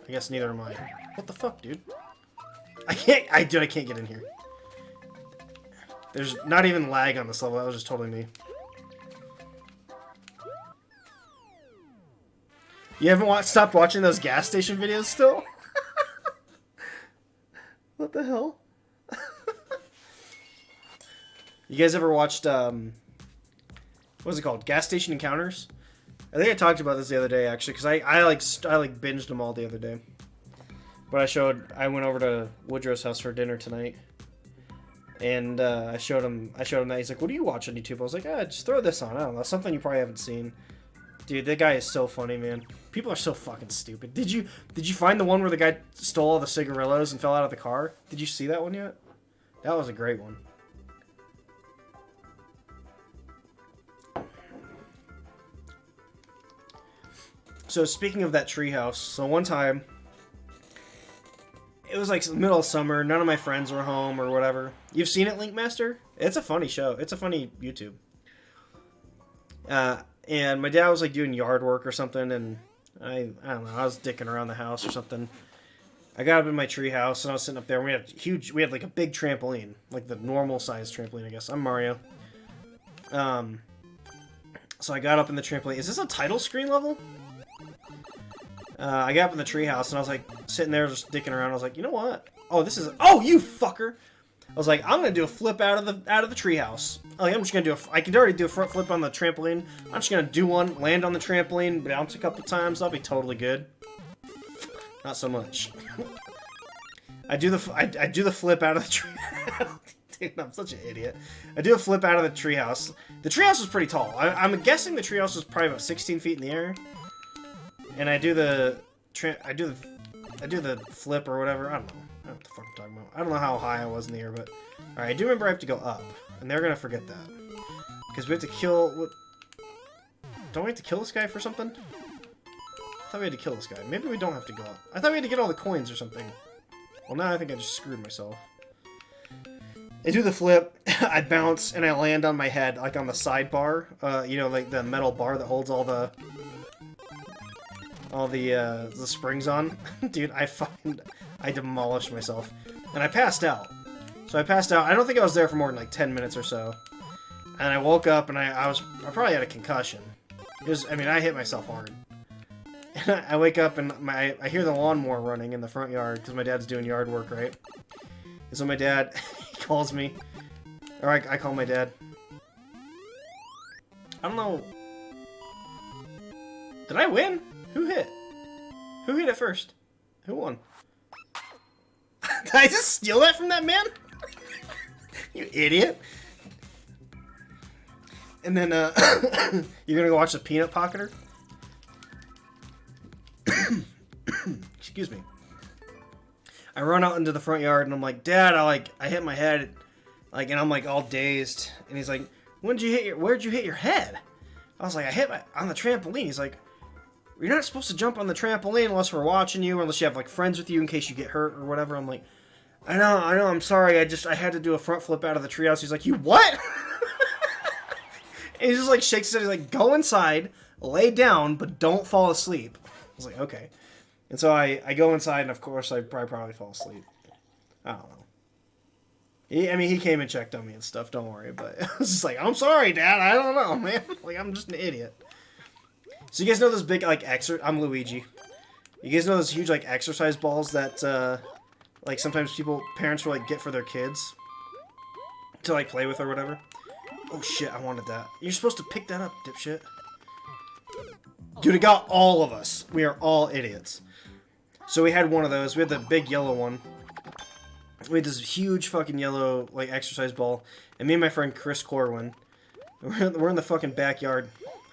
I guess neither am I. What the fuck, dude? I can't get in here. There's not even lag on this level. That was just totally me. You haven't stopped watching those gas station videos still? What the hell? You guys ever watched, what was it called? Gas Station Encounters? I think I talked about this the other day, actually, because I binged them all the other day. But I went over to Woodrow's house for dinner tonight. And I showed him that. He's like, what do you watch on YouTube? I was like, just throw this on. I don't know, something you probably haven't seen. Dude, that guy is so funny, man. People are so fucking stupid. Did you find the one where the guy stole all the cigarillos and fell out of the car? Did you see that one yet? That was a great one. So speaking of that treehouse, so one time, it was like the middle of summer. None of my friends were home or whatever. You've seen it, Linkmaster? It's a funny show. It's a funny YouTube. And my dad was like doing yard work or something, and I don't know. I was dicking around the house or something. I got up in my tree house and I was sitting up there. And we had like a big trampoline, like the normal size trampoline, I guess. I'm Mario. So I got up in the trampoline. Is this a title screen level? I got up in the tree house and I was like sitting there just dicking around. I was like, you know what? Oh, this is. Oh, you fucker! I was like, I'm gonna do a flip out of the tree house. Like, I'm just gonna do a. I can already do a front flip on the trampoline. I'm just gonna do one, land on the trampoline, bounce a couple times. I'll be totally good. Not so much. I do the flip out of the tree. Dude, I'm such an idiot. I do a flip out of the treehouse. The treehouse was pretty tall. I'm guessing the treehouse was probably about 16 feet in the air. And I do the flip or whatever. I don't know. I don't know what the fuck I'm talking about. I don't know how high I was in the air, but alright, I do remember I have to go up. And they're gonna forget that. Because we have to kill what. Don't we have to kill this guy for something? I thought we had to kill this guy. Maybe we don't have to go up. I thought we had to get all the coins or something. Well, now I think I just screwed myself. I do the flip, I bounce, and I land on my head, like on the sidebar. You know, like the metal bar that holds all the springs on. Dude, I demolished myself. And I passed out. So I passed out. I don't think I was there for more than like 10 minutes or so. And I woke up and I probably had a concussion. I hit myself hard. I wake up and I hear the lawnmower running in the front yard because my dad's doing yard work, right? And so my dad he calls me, or I call my dad. I don't know. Did I win? Who hit? Who hit it first? Who won? Did I just steal that from that man? You idiot. And then you're gonna go watch the Peanut Pocketer? Excuse me. I run out into the front yard and I'm like, Dad, I hit my head, and I'm like all dazed. And he's like, where'd you hit your head? I was like, I hit on the trampoline. He's like, you're not supposed to jump on the trampoline unless we're watching you, or unless you have like friends with you in case you get hurt or whatever. I'm like, I know, I'm sorry. I had to do a front flip out of the treehouse. He's like, you what? And he just like shakes his head. He's like, go inside, lay down, but don't fall asleep. I was like, okay. And so I go inside, and of course I probably fall asleep. I don't know. He came and checked on me and stuff. Don't worry, but I was just like, I'm sorry, Dad. I don't know, man. Like, I'm just an idiot. So you guys know those big I'm Luigi. You guys know those huge like exercise balls that like sometimes parents will like get for their kids to like play with or whatever. Oh shit, I wanted that. You're supposed to pick that up, dipshit. Dude, it got all of us. We are all idiots. So we had one of those. We had the big yellow one. We had this huge fucking yellow like exercise ball. And me and my friend Chris Corwin, we're in the fucking backyard.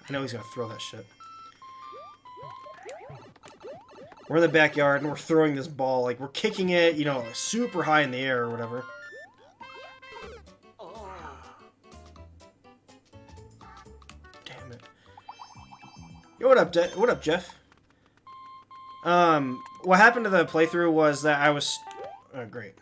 I know he's gonna throw that shit. We're in the backyard and we're throwing this ball. Like, we're kicking it, you know, super high in the air or whatever. Damn it. Yo, what up, Jeff? What happened to the playthrough was that I was... Oh, great.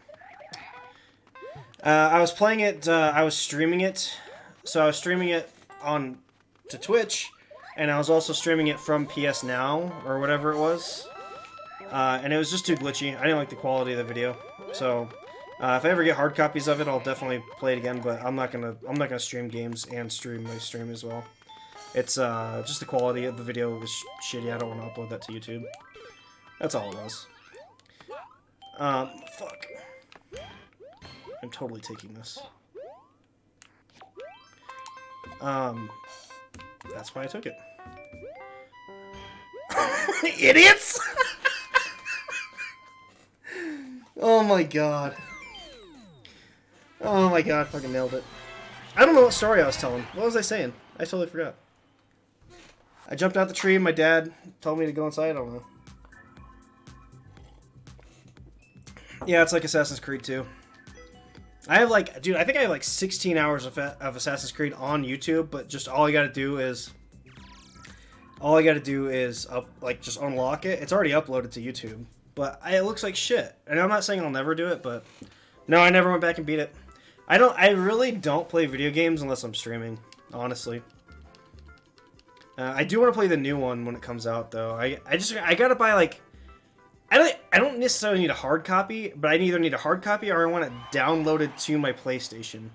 I was playing it, I was streaming it. So I was streaming it to Twitch, and I was also streaming it from PS Now, or whatever it was. And it was just too glitchy. I didn't like the quality of the video. So, if I ever get hard copies of it, I'll definitely play it again, but I'm not gonna stream games and stream my stream as well. It's, just the quality of the video was shitty. I don't want to upload that to YouTube. That's all it was. Fuck. I'm totally taking this. That's why I took it. Idiots! Oh my god. Oh my god, fucking nailed it. I don't know what story I was telling. What was I saying? I totally forgot. I jumped out the tree, my dad told me to go inside, I don't know. Yeah, it's like Assassin's Creed 2. I have like, dude, I think I have like 16 hours of Assassin's Creed on YouTube, but just all you gotta do is all I gotta do is just unlock it. It's already uploaded to YouTube, but it looks like shit. And I'm not saying I'll never do it, but no, I never went back and beat it. I really don't play video games unless I'm streaming, honestly. I do want to play the new one when it comes out, though. I gotta buy, like, I don't necessarily need a hard copy, but I either need a hard copy or I want it downloaded to my PlayStation.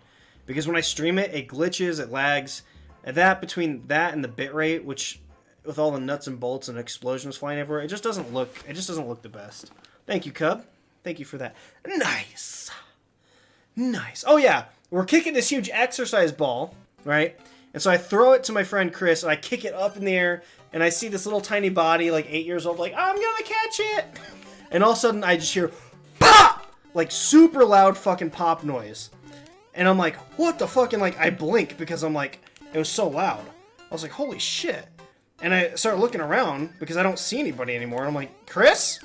Because when I stream it, it glitches, it lags. And between that and the bitrate, which with all the nuts and bolts and explosions flying everywhere, it just doesn't look the best. Thank you, Cub. Thank you for that. Nice. Nice. Oh yeah, we're kicking this huge exercise ball, right? And so I throw it to my friend Chris, and I kick it up in the air, and I see this little tiny body, like 8 years old, like, I'm gonna catch it! And all of a sudden, I just hear, pop! Like, super loud fucking pop noise. And I'm like, what the fuck? And, like, I blink, because I'm like, it was so loud. I was like, holy shit. And I start looking around, because I don't see anybody anymore, and I'm like, Chris?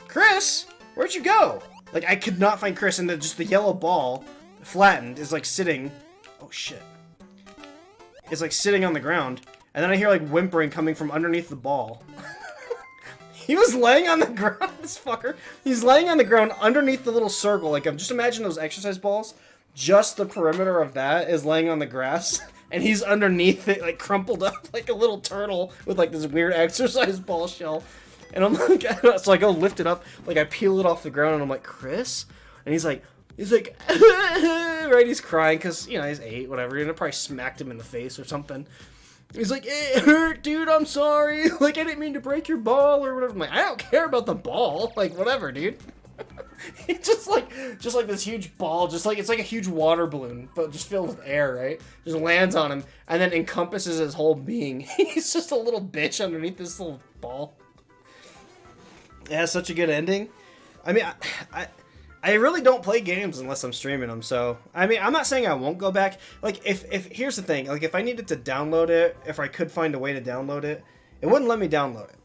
Chris? Where'd you go? Like, I could not find Chris, and just the yellow ball, flattened, is, like, sitting... Oh, shit. It's, like, sitting on the ground, and then I hear, like, whimpering coming from underneath the ball. He was laying on the ground, this fucker. He's laying on the ground underneath the little circle. Like, just imagine those exercise balls. Just the perimeter of that is laying on the grass, and he's underneath it, like, crumpled up like a little turtle with, like, this weird exercise ball shell. And I'm like, so I go lift it up, like, I peel it off the ground, and I'm like, Chris? And he's like, right, he's crying, because, you know, he's 8, whatever, and I probably smacked him in the face or something. He's like, it hurt, dude, I'm sorry, like, I didn't mean to break your ball, or whatever. I'm like, I don't care about the ball, like, whatever, dude. It's just like this huge ball, just like, it's like a huge water balloon, but just filled with air, right? Just lands on him, and then encompasses his whole being. He's just a little bitch underneath this little ball. Yeah, such a good ending. I mean, I really don't play games unless I'm streaming them, so... I mean, I'm not saying I won't go back. Like, if here's the thing. Like, if I needed to download it, if I could find a way to download it, it wouldn't let me download it.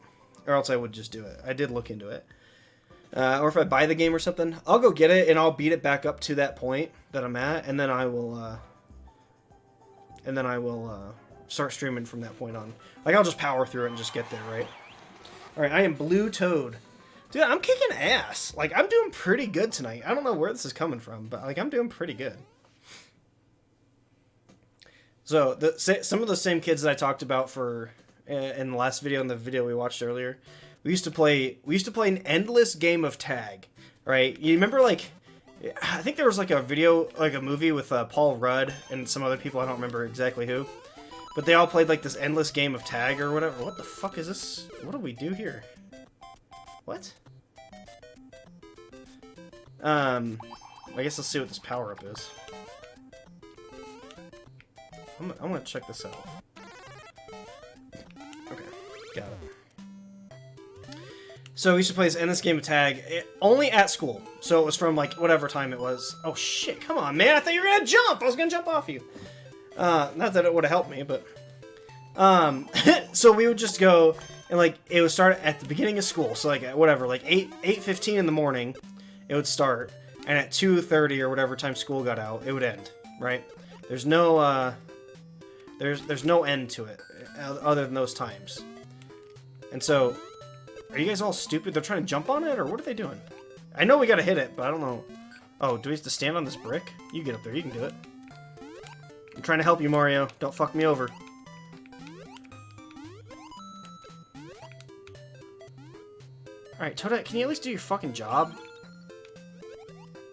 Or else I would just do it. I did look into it. Or if I buy the game or something, I'll go get it, and I'll beat it back up to that point that I'm at, and then I will, start streaming from that point on. Like, I'll just power through it and just get there, right? Alright, I am Blue Toad. Dude, I'm kicking ass. Like, I'm doing pretty good tonight. I don't know where this is coming from, but, like, I'm doing pretty good. So, some of the same kids that I talked about in the last video and the video we watched earlier, we used to play an endless game of tag, right? You remember, like, I think there was, like, a movie with Paul Rudd and some other people, I don't remember exactly who, but they all played, like, this endless game of tag or whatever. What the fuck is this? What do we do here? What? I guess let's see what this power-up is. I'm gonna check this out. Okay, got it. So we used to play this endless game of tag, only at school. So it was from, like, whatever time it was. Oh shit, come on, man, I thought you were gonna jump! I was gonna jump off you. Not that it would've helped me, but... so we would just go... And, like, it would start at the beginning of school. So, like, whatever, like, 8:15 in the morning, it would start. And at 2:30 or whatever time school got out, it would end, right? There's no, there's no end to it, other than those times. And so, are you guys all stupid? They're trying to jump on it, or what are they doing? I know we gotta hit it, but I don't know. Oh, do we have to stand on this brick? You get up there, you can do it. I'm trying to help you, Mario. Don't fuck me over. Alright, Toadette, can you at least do your fucking job?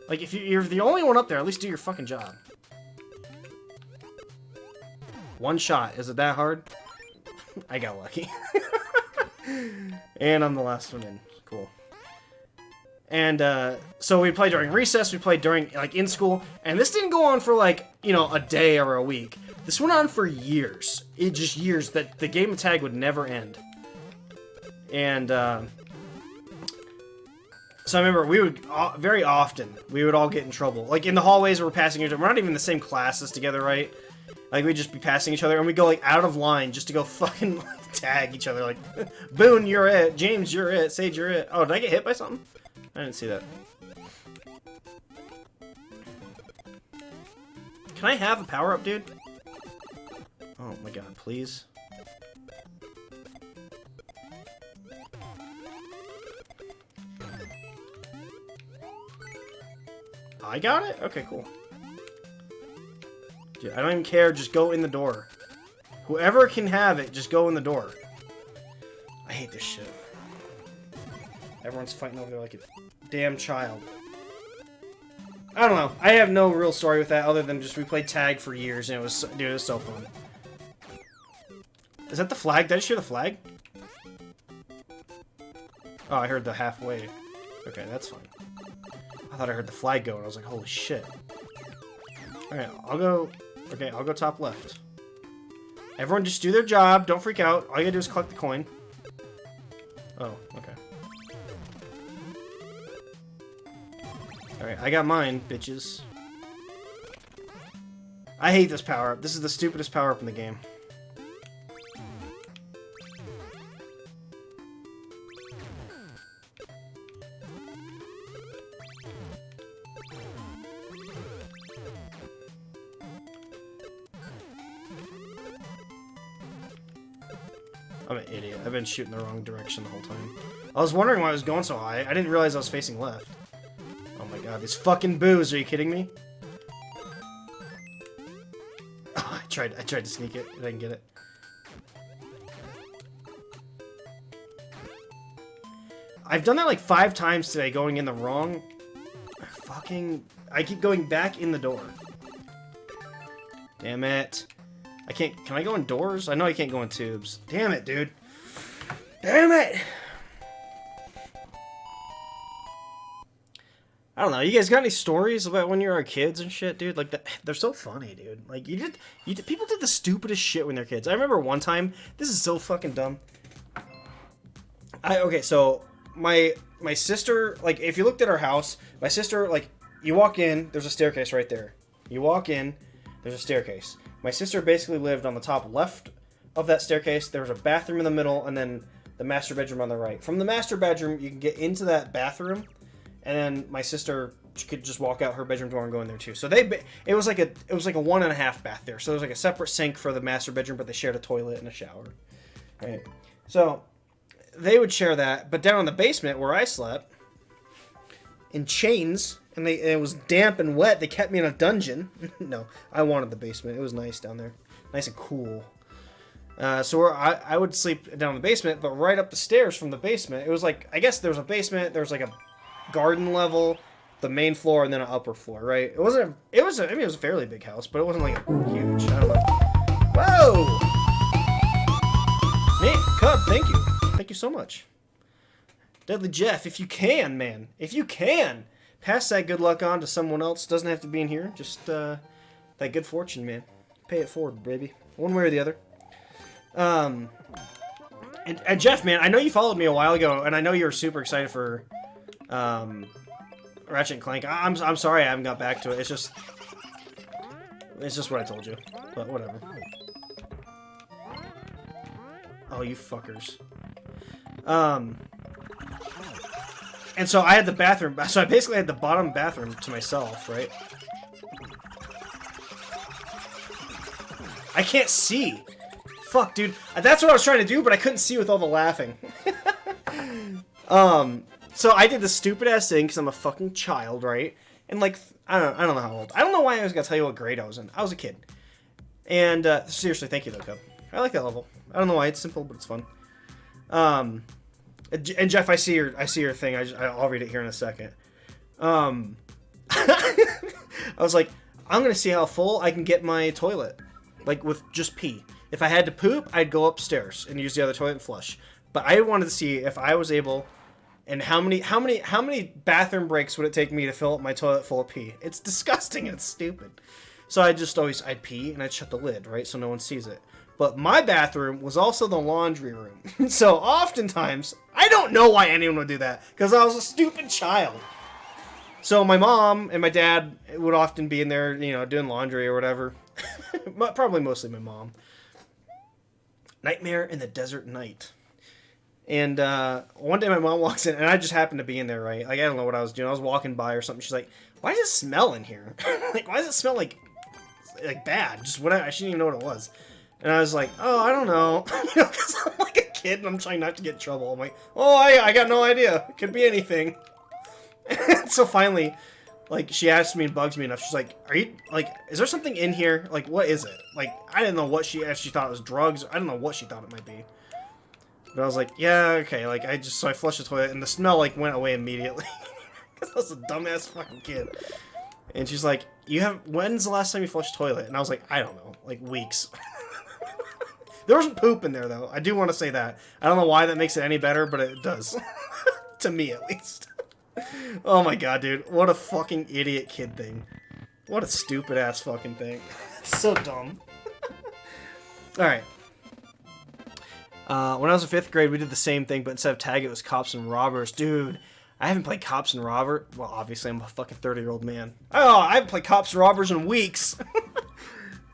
Like, if you're the only one up there, at least do your fucking job. One shot. Is it that hard? I got lucky. And I'm the last one in. Cool. And, so we played during recess, we played during, like, in school, and this didn't go on for, like, you know, a day or a week. This went on for years. Just years, that the game of tag would never end. And, so I remember we would, very often, we would all get in trouble. Like, in the hallways, we're passing each other. We're not even in the same classes together, right? Like, we'd just be passing each other, and we'd go, like, out of line just to go fucking, like, tag each other. Like, Boone, you're it. James, you're it. Sage, you're it. Oh, did I get hit by something? I didn't see that. Can I have a power-up, dude? Oh, my God, please. I got it? Okay, cool. Dude, I don't even care. Just go in the door. Whoever can have it, just go in the door. I hate this shit. Everyone's fighting over there like a damn child. I don't know. I have no real story with that other than just we played tag for years and it was, dude, it was so fun. Is that the flag? Did I just hear the flag? Oh, I heard the halfway. Okay, that's fine. I thought I heard the flag go and I was like, holy shit. Alright, I'll go... Okay, I'll go top left. Everyone just do their job. Don't freak out. All you gotta do is collect the coin. Oh, okay. Alright, I got mine, bitches. I hate this power-up. This is the stupidest power-up in the game. I'm an idiot. I've been shooting the wrong direction the whole time. I was wondering why I was going so high. I didn't realize I was facing left. Oh my god, these fucking boos. Are you kidding me? Oh, I tried to sneak it. I didn't get it. I've done that like 5 times today, going in the wrong... I keep going back in the door. Damn it. I can't... Can I go in doors? I know I can't go in tubes. Damn it, dude. Damn it! I don't know. You guys got any stories about when you were kids and shit, dude? Like, they're so funny, dude. Like, people did the stupidest shit when they're kids. I remember one time... This is so fucking dumb. Okay, so... My sister... Like, if you looked at our house... My sister, like... You walk in, there's a staircase right there. You walk in, there's a staircase. My sister basically lived on the top left of that staircase. There was a bathroom in the middle, and then the master bedroom on the right. From the master bedroom, you can get into that bathroom, and then my sister could just walk out her bedroom door and go in there too. So it was like a 1.5 bath there. So there was like a separate sink for the master bedroom, but they shared a toilet and a shower. Right. So they would share that, but down in the basement where I slept, in chains. And it was damp and wet. They kept me in a dungeon. No, I wanted the basement. It was nice down there. Nice and cool. So I would sleep down in the basement, but right up the stairs from the basement, it was like, I guess there was a basement, there was like a garden level, the main floor, and then an upper floor, right? It was a fairly big house, but it wasn't like a huge, I don't know. Whoa! Nate, Cub, thank you. Thank you so much. Deadly Jeff, if you can, man. If you can! Pass that good luck on to someone else. Doesn't have to be in here. Just that good fortune, man. Pay it forward, baby. One way or the other. And Jeff, man, I know you followed me a while ago, and I know you were super excited for Ratchet and Clank. I'm sorry I haven't got back to it. It's just what I told you. But whatever. Oh, you fuckers. And so I had the bathroom, so I basically had the bottom bathroom to myself, right? I can't see. Fuck, dude. That's what I was trying to do, but I couldn't see with all the laughing. So I did the stupid-ass thing, because I'm a fucking child, right? And, like, I don't know how old. I don't know why I was gonna tell you what grade I was in. I was a kid. And, seriously, thank you, though, Cub. I like that level. I don't know why. It's simple, but it's fun. And Jeff, I see your thing. I'll read it here in a second. I was like, I'm gonna see how full I can get my toilet, like with just pee. If I had to poop, I'd go upstairs and use the other toilet and flush. But I wanted to see if I was able, and how many bathroom breaks would it take me to fill up my toilet full of pee? It's disgusting. It's stupid. So I'd pee and I'd shut the lid, right, so no one sees it. But my bathroom was also the laundry room. So oftentimes, I don't know why anyone would do that, because I was a stupid child. So my mom and my dad would often be in there, you know, doing laundry or whatever. Probably mostly my mom. Nightmare in the Desert Night. And one day my mom walks in, and I just happened to be in there, right? Like, I don't know what I was doing. I was walking by or something. She's like, why does it smell in here? Like, why does it smell like bad? Just whatever. She didn't even know what it was. And I was like, oh, I don't know. You know, because I'm like a kid and I'm trying not to get in trouble. I'm like, oh, I got no idea. It could be anything. So finally, Like, she asked me and bugs me enough. She's like, are you, like, is there something in here? Like, what is it? Like, I didn't know what she thought it was drugs. I don't know what she thought it might be. But I was like, yeah, okay. Like, so I flushed the toilet, and the smell, like, went away immediately. Because I was a dumbass fucking kid. And she's like, when's the last time you flushed the toilet? And I was like, I don't know. Like, weeks. There wasn't poop in there, though. I do want to say that. I don't know why that makes it any better, but it does. To me, at least. Oh my god, dude. What a fucking idiot kid thing. What a stupid ass fucking thing. It's so dumb. Alright. When I was in 5th grade, we did the same thing, but instead of tag, it was cops and robbers. Dude, I haven't played cops and robbers. Well, obviously, I'm a fucking 30-year-old man. Oh, I haven't played cops and robbers in weeks.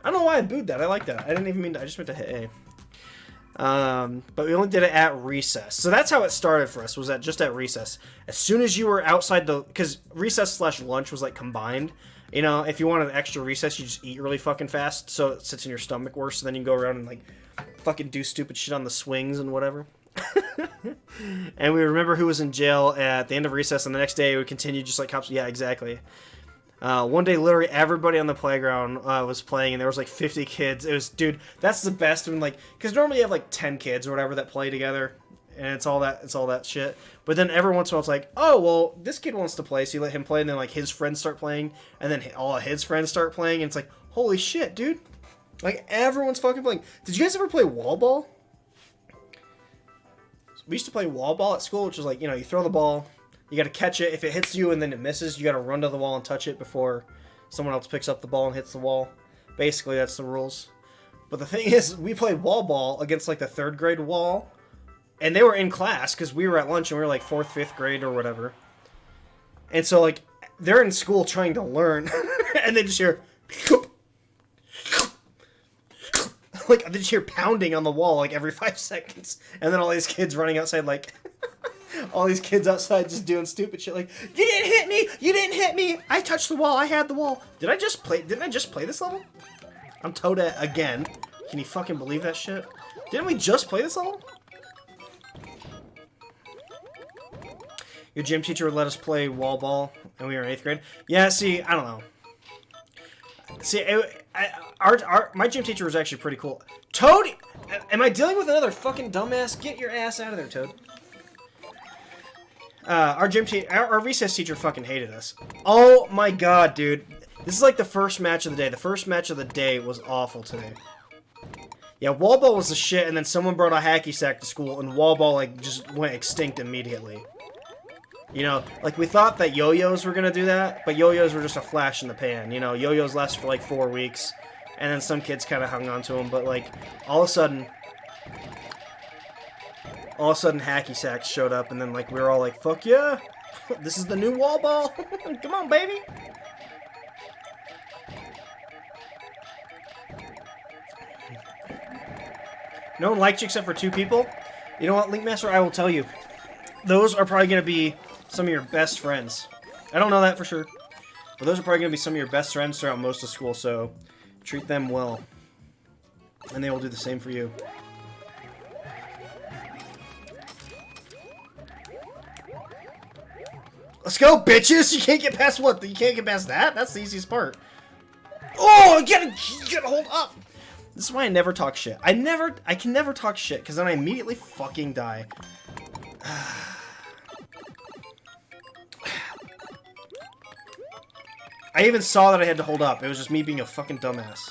I don't know why I booed that. I like that. I didn't even mean to. I just meant to hit A. But we only did it at recess. So that's how it started for us, was that just at recess. As soon as you were outside because recess / lunch was like combined. You know, if you wanted an extra recess, you just eat really fucking fast, so it sits in your stomach worse, so then you can go around and like fucking do stupid shit on the swings and whatever. And we remember who was in jail at the end of recess, and the next day we continued just like cops. Yeah, exactly. One day, literally everybody on the playground was playing, and there was like 50 kids. It was, dude, that's the best when like, because normally you have like 10 kids or whatever that play together, and it's all that shit. But then every once in a while it's like, oh well, this kid wants to play, so you let him play, and then like his friends start playing, and then all of his friends start playing, and it's like, holy shit, dude, like everyone's fucking playing. Did you guys ever play wall ball? We used to play wall ball at school, which is like, you know, you throw the ball. You gotta catch it. If it hits you and then it misses, you gotta run to the wall and touch it before someone else picks up the ball and hits the wall. Basically, that's the rules. But the thing is, we played wall ball against like the 3rd grade wall, and they were in class because we were at lunch and we were like 4th, 5th grade or whatever. And so like they're in school trying to learn, and they just hear like they just hear pounding on the wall like every 5 seconds, and then all these kids running outside like. All these kids outside just doing stupid shit like, you didn't hit me! You didn't hit me! I touched the wall, I had the wall. Didn't I just play this level? I'm Toadette again. Can you fucking believe that shit? Didn't we just play this level? Your gym teacher would let us play wall ball, and we were in 8th grade. Yeah, see, I don't know. See, my gym teacher was actually pretty cool. Toad! Am I dealing with another fucking dumbass? Get your ass out of there, Toad. Our recess teacher fucking hated us. Oh my god, dude. This is like the first match of the day. The first match of the day was awful today. Yeah, wall ball was the shit, and then someone brought a hacky sack to school, and wall ball, like, just went extinct immediately. You know, like, we thought that yo-yos were gonna do that, but yo-yos were just a flash in the pan. You know, yo-yos lasted for, like, 4 weeks, and then some kids kind of hung on to them, but, like, all of a sudden, hacky sacks showed up, and then, like, we were all like, fuck yeah! This is the new wall ball! Come on, baby! No one liked you except for 2 people? You know what, Linkmaster, I will tell you. Those are probably going to be some of your best friends. I don't know that for sure. But those are probably going to be some of your best friends throughout most of school, so treat them well. And they will do the same for you. Let's go, bitches! You can't get past what? You can't get past that? That's the easiest part. Oh, you gotta hold up! This is why I never talk shit. I can never talk shit, because then I immediately fucking die. I even saw that I had to hold up. It was just me being a fucking dumbass.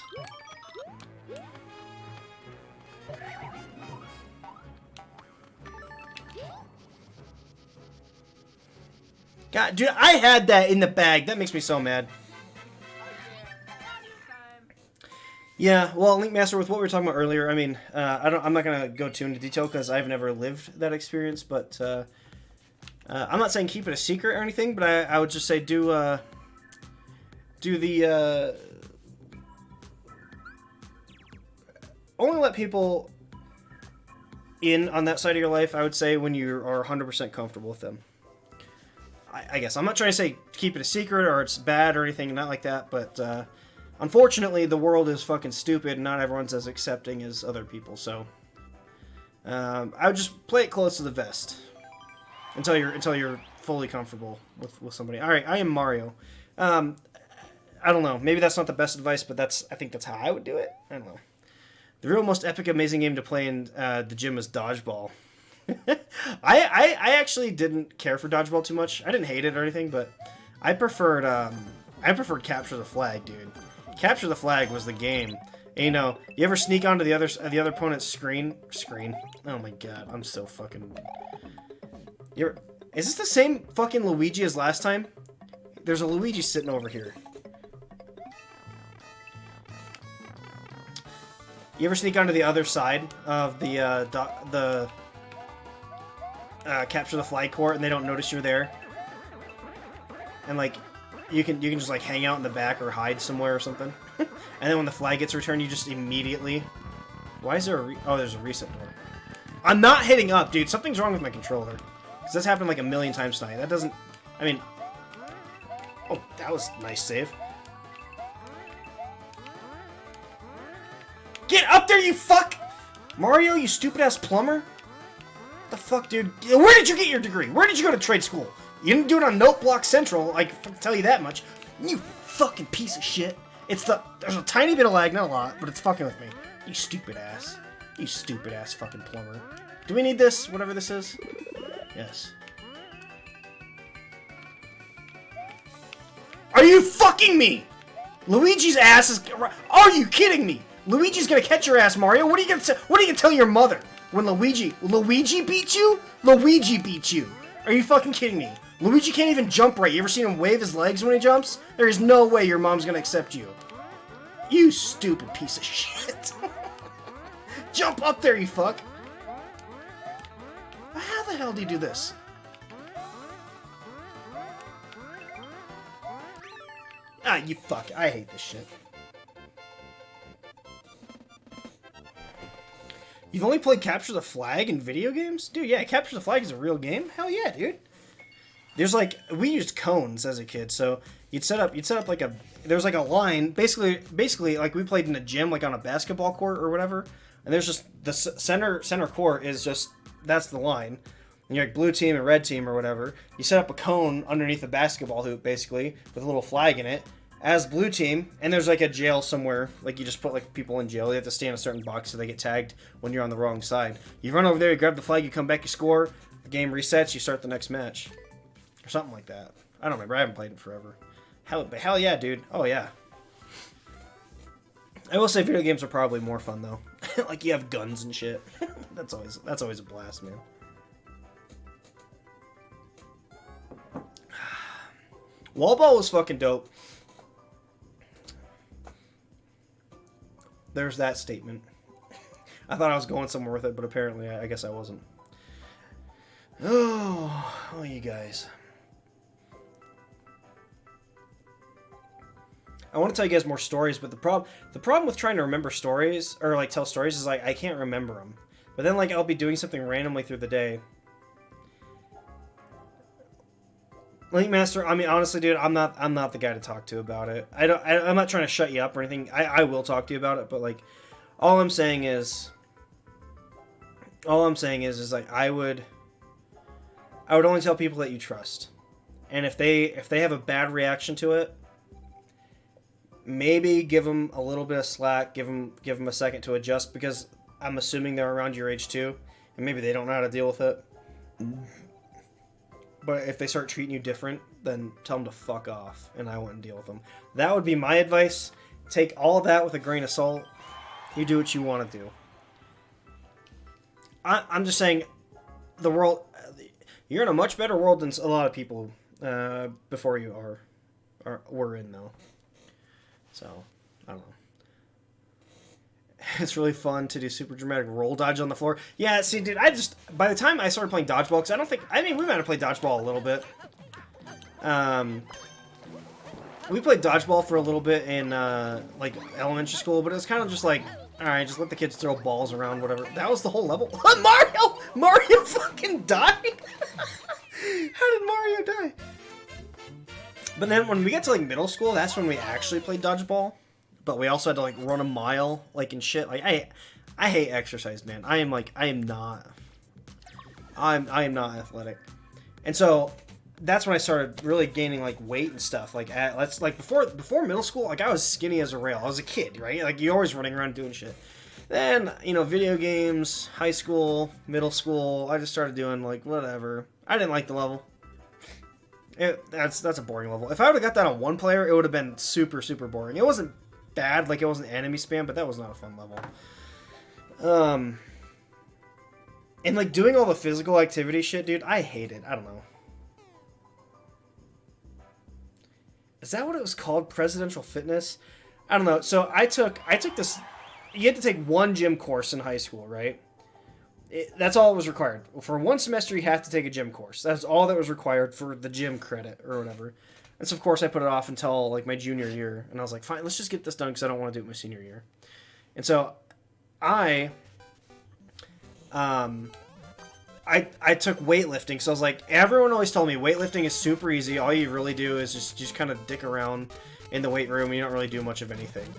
God, dude, I had that in the bag. That makes me so mad. Yeah, well, Linkmaster, with what we were talking about earlier, I mean, I'm not gonna go too into detail because I've never lived that experience, but I'm not saying keep it a secret or anything, but I would just say do the only let people in on that side of your life, I would say, when you are 100% comfortable with them. I guess. I'm not trying to say keep it a secret or it's bad or anything, not like that, but unfortunately the world is fucking stupid and not everyone's as accepting as other people, so I would just play it close to the vest until you're fully comfortable with somebody. Alright, I am Mario. Um, I don't know. Maybe that's not the best advice, but I think that's how I would do it. I don't know. The real most epic, amazing game to play in the gym is dodgeball. I actually didn't care for dodgeball too much. I didn't hate it or anything, but I preferred Capture the Flag, dude. Capture the Flag was the game. And, you know, you ever sneak onto the other opponent's screen? Oh my god, I'm so fucking. Is this the same fucking Luigi as last time? There's a Luigi sitting over here. You ever sneak onto the other side of the Capture the Flag court and they don't notice you're there? And like, you can just like hang out in the back or hide somewhere or something. And then when the flag gets returned, you just immediately... Why is there oh, there's a reset door. I'm not hitting up, dude. Something's wrong with my controller. Because that's happened like a million times tonight. That doesn't... I mean... Oh, that was a nice save. Get up there, you fuck! Mario, you stupid-ass plumber? The fuck, dude? Where did you get your degree? Where did you go to trade school? You didn't do it on Note Block Central, I can tell you that much. You fucking piece of shit. There's a tiny bit of lag, not a lot, but it's fucking with me. You stupid ass. You stupid ass fucking plumber. Do we need this, whatever this is? Yes. Are you fucking me? Luigi's ass is... Are you kidding me? Luigi's gonna catch your ass, Mario. What are you gonna tell your mother when Luigi beat you? Luigi beat you. Are you fucking kidding me? Luigi can't even jump right. You ever seen him wave his legs when he jumps? There is no way your mom's gonna accept you. You stupid piece of shit. Jump up there, you fuck. How the hell do you do this? Ah, you fuck. I hate this shit. You've only played Capture the Flag in video games? Dude, yeah, Capture the Flag is a real game? Hell yeah, dude. There's like, we used cones as a kid, so you'd set up like there's like a line, basically like we played in a gym, like on a basketball court or whatever, and there's just, the center court is just, that's the line. And you're like blue team and red team or whatever. You set up a cone underneath a basketball hoop, basically, with a little flag in it, as blue team, and there's like a jail somewhere, like you just put like people in jail. You have to stay in a certain box so they get tagged when you're on the wrong side. You run over there, you grab the flag, you come back, you score, the game resets, you start the next match. Or something like that. I don't remember, I haven't played it forever. Hell yeah, dude. Oh yeah. I will say video games are probably more fun though. Like you have guns and shit. That's always a blast, man. Wall ball was fucking dope. There's that statement. I thought I was going somewhere with it, but apparently I guess I wasn't. Oh, you guys. I want to tell you guys more stories, but the problem with trying to remember stories, or like tell stories, is like I can't remember them. But then like I'll be doing something randomly through the day. Link Master, I mean honestly, dude, I'm not the guy to talk to about it. I'm not trying to shut you up or anything. I will talk to you about it, but like all I'm saying is like I would only tell people that you trust. And if they have a bad reaction to it, maybe give them a little bit of slack, give them a second to adjust, because I'm assuming they're around your age too, and maybe they don't know how to deal with it. But if they start treating you different, then tell them to fuck off, and I wouldn't deal with them. That would be my advice. Take all of that with a grain of salt. You do what you want to do. I'm just saying, the world, you're in a much better world than a lot of people before you were in, though. So, I don't know. It's really fun to do super dramatic roll dodge on the floor. Yeah, see, dude, by the time I started playing dodgeball, because we might have played dodgeball a little bit. We played dodgeball for a little bit in, like, elementary school, but it was kind of just like, alright, just let the kids throw balls around, whatever. That was the whole level. Mario fucking died? How did Mario die? But then when we get to, like, middle school, that's when we actually played dodgeball. But we also had to, like, run a mile, like, and shit. Like, I hate exercise, man. I am not athletic. And so, that's when I started really gaining like weight and stuff. Like before middle school, like I was skinny as a rail. I was a kid, right? Like you're always running around doing shit. Then, you know, video games, high school, middle school, I just started doing like whatever. I didn't like the level. That's a boring level. If I would have got that on one player, it would have been super, super boring. It wasn't bad, like it wasn't enemy spam, but that was not a fun level. And like doing all the physical activity shit, dude, I hate it. I don't know. Is that what it was called? Presidential Fitness? I don't know. So I took this. You had to take one gym course in high school, right? That's all it was required. For one semester, you have to take a gym course. That's all that was required for the gym credit or whatever. And so, of course, I put it off until like my junior year. And I was like, fine, let's just get this done because I don't want to do it my senior year. And so I took weightlifting. So I was like, everyone always told me weightlifting is super easy. All you really do is just kind of dick around in the weight room. And you don't really do much of anything.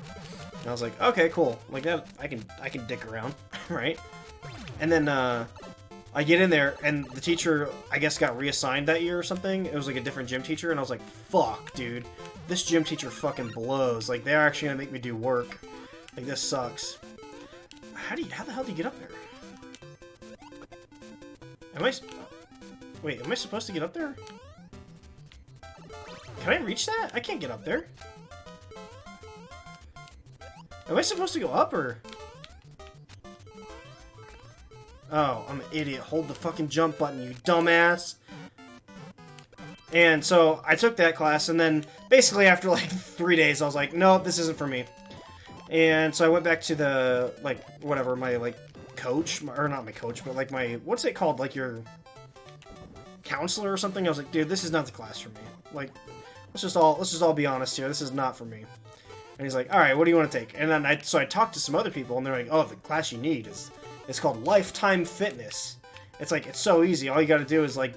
And I was like, okay, cool. Like that, I can dick around, right? And then I get in there, and the teacher, I guess, got reassigned that year or something. It was like a different gym teacher, and I was like, fuck, dude. This gym teacher fucking blows. Like, they're actually gonna make me do work. Like, this sucks. How the hell do you get up there? Wait, am I supposed to get up there? Can I reach that? I can't get up there. Am I supposed to go up, or...? Oh, I'm an idiot. Hold the fucking jump button, you dumbass. And so, I took that class, and then, basically after like 3 days, I was like, no, this isn't for me. And so I went back to the, like, whatever, my, like, coach, or not my coach, but like my, what's it called, like your counselor or something? I was like, dude, this is not the class for me. Like, let's just all be honest here, this is not for me. And he's like, alright, what do you want to take? And then I talked to some other people, and they're like, oh, the class you need is... It's called Lifetime Fitness. It's like, it's so easy. All you gotta do is like,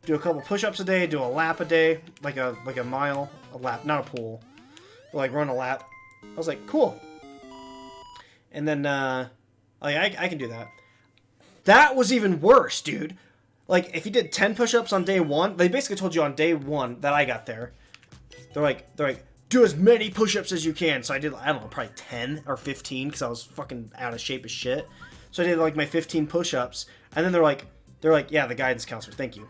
do a couple push-ups a day, do a lap a day, like a mile, a lap, not a pool. But like run a lap. I was like, cool. And then, like, I can do that. That was even worse, dude. Like, if you did 10 push-ups on day one, they basically told you on day one that I got there. They're like, do as many push-ups as you can. So I did, I don't know, probably 10 or 15 because I was fucking out of shape as shit. So I did like my 15 push-ups, and then they're like, yeah, the guidance counselor, thank you.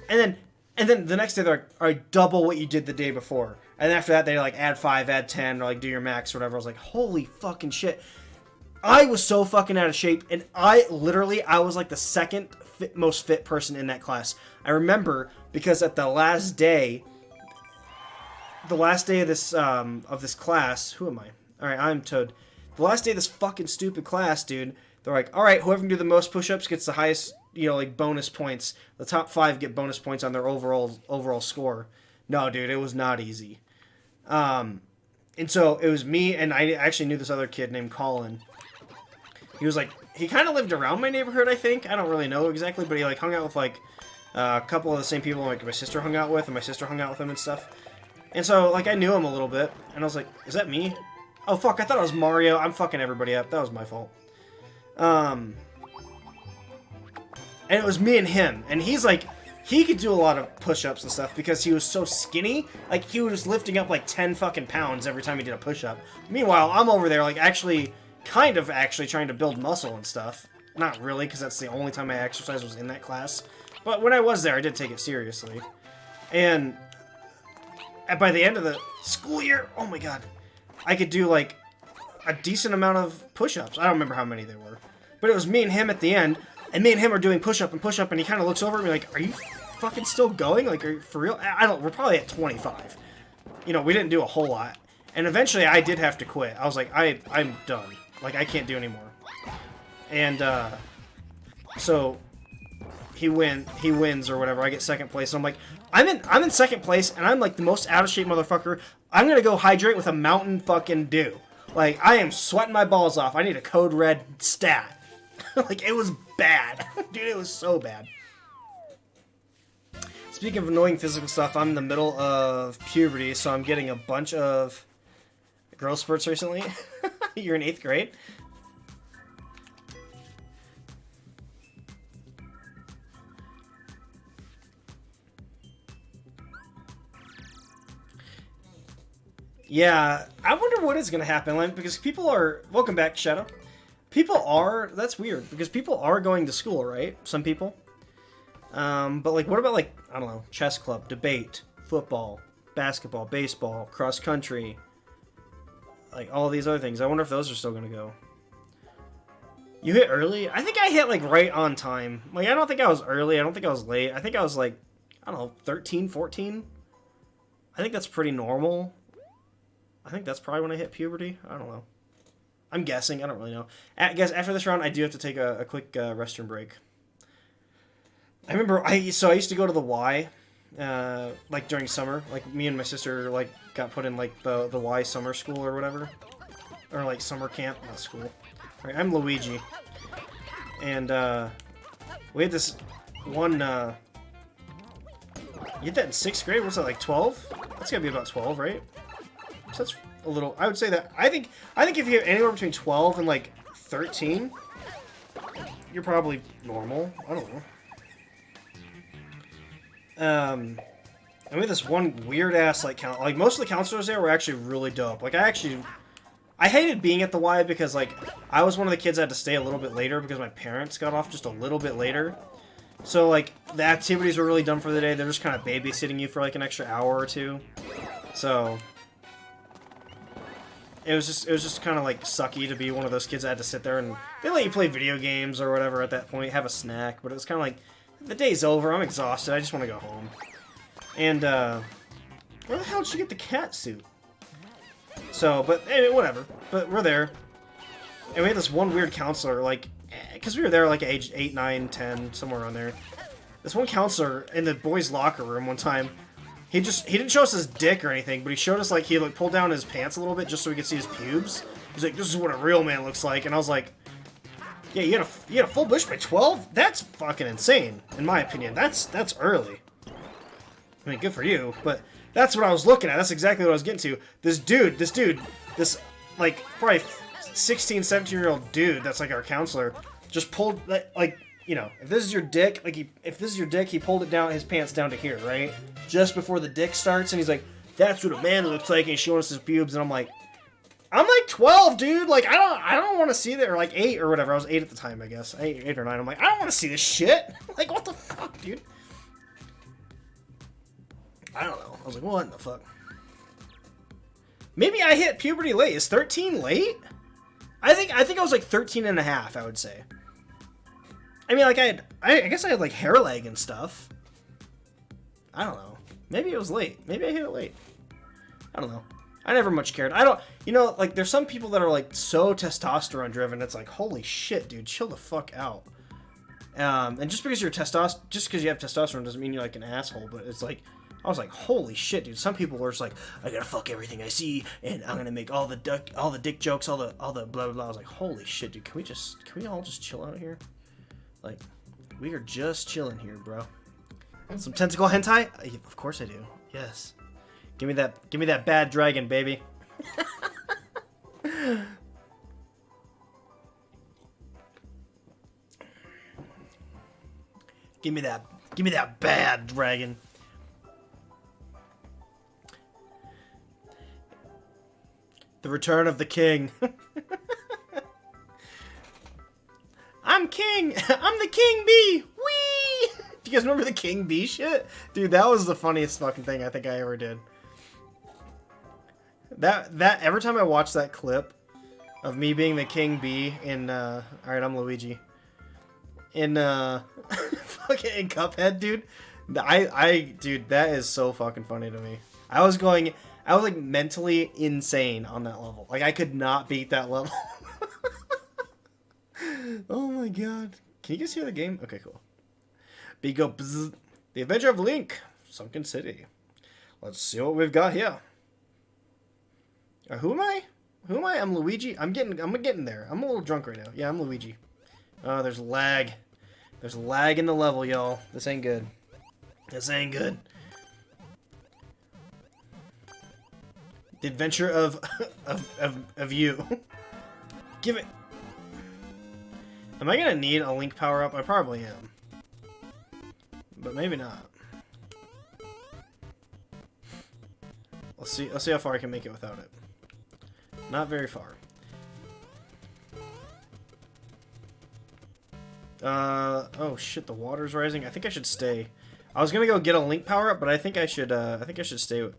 And then the next day they're like, all right, double what you did the day before. And then after that they like add 5, add 10, or like do your max or whatever. I was like, holy fucking shit. I was so fucking out of shape, and I was like the second most fit person in that class. I remember because at the last day of this class, who am I? All right, I'm Toad. The last day of this fucking stupid class, dude. They're like, all right, whoever can do the most push-ups gets the highest, you know, like bonus points. The top 5 get bonus points on their overall score. No, dude, it was not easy. And so it was me, and I actually knew this other kid named Colin. He was like, he kind of lived around my neighborhood, I think. I don't really know exactly, but he like hung out with like a couple of the same people like my sister hung out with, and my sister hung out with him and stuff. And so like I knew him a little bit, and I was like, is that me? Oh fuck, I thought it was Mario. I'm fucking everybody up. That was my fault. And it was me and him, and he's like, he could do a lot of push-ups and stuff because he was so skinny. Like, he was lifting up like 10 fucking pounds every time he did a push-up. Meanwhile, I'm over there like kind of trying to build muscle and stuff. Not really, because that's the only time I exercised was in that class. But when I was there, I did take it seriously. And by the end of the school year, oh my god, I could do like a decent amount of push-ups. I don't remember how many there were. But it was me and him at the end, and me and him are doing push-up, and he kind of looks over at me like, are you fucking still going? Like, are you for real? We're probably at 25. You know, we didn't do a whole lot. And eventually I did have to quit. I was like, I'm done. Like, I can't do anymore. And, so he wins or whatever. I get second place. So I'm like, I'm in second place, and I'm like the most out of shape motherfucker. I'm gonna go hydrate with a Mountain fucking Dew. Like, I am sweating my balls off. I need a code red stat. Like, it was bad. Dude, it was so bad. Speaking of annoying physical stuff, I'm in the middle of puberty, so I'm getting a bunch of growth spurts recently. You're in 8th grade? Yeah, I wonder what is going to happen, like, because people are... Welcome back, Shadow. People are... That's weird, because people are going to school, right? Some people. But, like, what about, like, I don't know, chess club, debate, football, basketball, baseball, cross country, like, all these other things. I wonder if those are still going to go. You hit early? I think I hit, like, right on time. Like, I don't think I was early. I don't think I was late. I think I was, like, I don't know, 13, 14? I think that's pretty normal. I think that's probably when I hit puberty. I don't know. I'm guessing. I don't really know. Guys, after this round, I do have to take a quick restroom break. I remember, I used to go to the Y, like, during summer. Like, me and my sister, like, got put in, like, the Y summer school or whatever. Or, like, summer camp. Not school. Right, I'm Luigi. And, we had this one, you did that in 6th grade? What's that, like 12? That's gotta be about 12, right? So that's a little... I would say that... I think if you have anywhere between 12 and, like, 13, you're probably normal. I don't know. And we had this one weird-ass, like, like, most of the counselors there were actually really dope. Like, I hated being at the Y because, like, I was one of the kids that had to stay a little bit later because my parents got off just a little bit later. So, like, the activities were really done for the day. They're just kind of babysitting you for, like, an extra hour or two. So... It was just kind of, like, sucky to be one of those kids that had to sit there and... They let you play video games or whatever at that point, have a snack, but it was kind of like, the day's over, I'm exhausted, I just want to go home. And, where the hell did she get the cat suit? So, but, anyway, whatever. But we're there. And we had this one weird counselor, like... Because we were there, like, age 8, 9, 10, somewhere around there. This one counselor in the boys' locker room one time... He didn't show us his dick or anything, but he showed us, like, he, like, pulled down his pants a little bit just so we could see his pubes. He's like, this is what a real man looks like. And I was like, yeah, you had a full bush by 12? That's fucking insane, in my opinion. That's early. I mean, good for you, but that's what I was looking at. That's exactly what I was getting to. This dude, this, like, probably 16, 17-year-old dude that's, like, our counselor, just pulled, like, you know, if this is your dick, like, if this is your dick, he pulled it down, his pants down to here, right? Just before the dick starts, and he's like, that's what a man looks like, and he's showing us his pubes, and I'm like 12, dude, like, I don't want to see that, or like 8 or whatever, I was 8 at the time, I guess, 8 or 9, I'm like, I don't want to see this shit, like, what the fuck, dude? I don't know, I was like, what the fuck? Maybe I hit puberty late, is 13 late? I think I was like 13 and a half, I would say. I mean, like, I guess I had, like, hair lag and stuff. I don't know. Maybe it was late. Maybe I hit it late. I don't know. I never much cared. You know, like, there's some people that are, like, so testosterone driven, it's like, holy shit, dude, chill the fuck out. And just because you have testosterone doesn't mean you're, like, an asshole, but it's like, I was like, holy shit, dude. Some people were just like, I gotta fuck everything I see, and I'm gonna make all the dick jokes, all the blah, blah, blah. I was like, holy shit, dude, can we all just chill out here? Like, we are just chilling here, bro. Some tentacle hentai? Of course I do. Yes. Give me that bad dragon, baby. Give me that bad dragon. The return of the king. I'm king! I'm the king bee! Whee! Do you guys remember the king bee shit? Dude, that was the funniest fucking thing I think I ever did. That every time I watch that clip of me being the king bee in alright, I'm Luigi. In fucking in Cuphead, dude. Dude, that is so fucking funny to me. I was like mentally insane on that level. Like, I could not beat that level. Oh my god. Can you guys hear the game? Okay, cool. Go bzz. The Adventure of Link. Sunken City. Let's see what we've got here. Who am I? I'm Luigi. I'm getting there. I'm a little drunk right now. Yeah, I'm Luigi. Oh, there's lag. There's lag in the level, y'all. This ain't good. This ain't good. The Adventure of you. Give it. Am I gonna need a Link power-up? I probably am. But maybe not. Let's see how far I can make it without it. Not very far. Oh shit, the water's rising. I think I should stay. I was gonna go get a link power up, but I think I should stay with...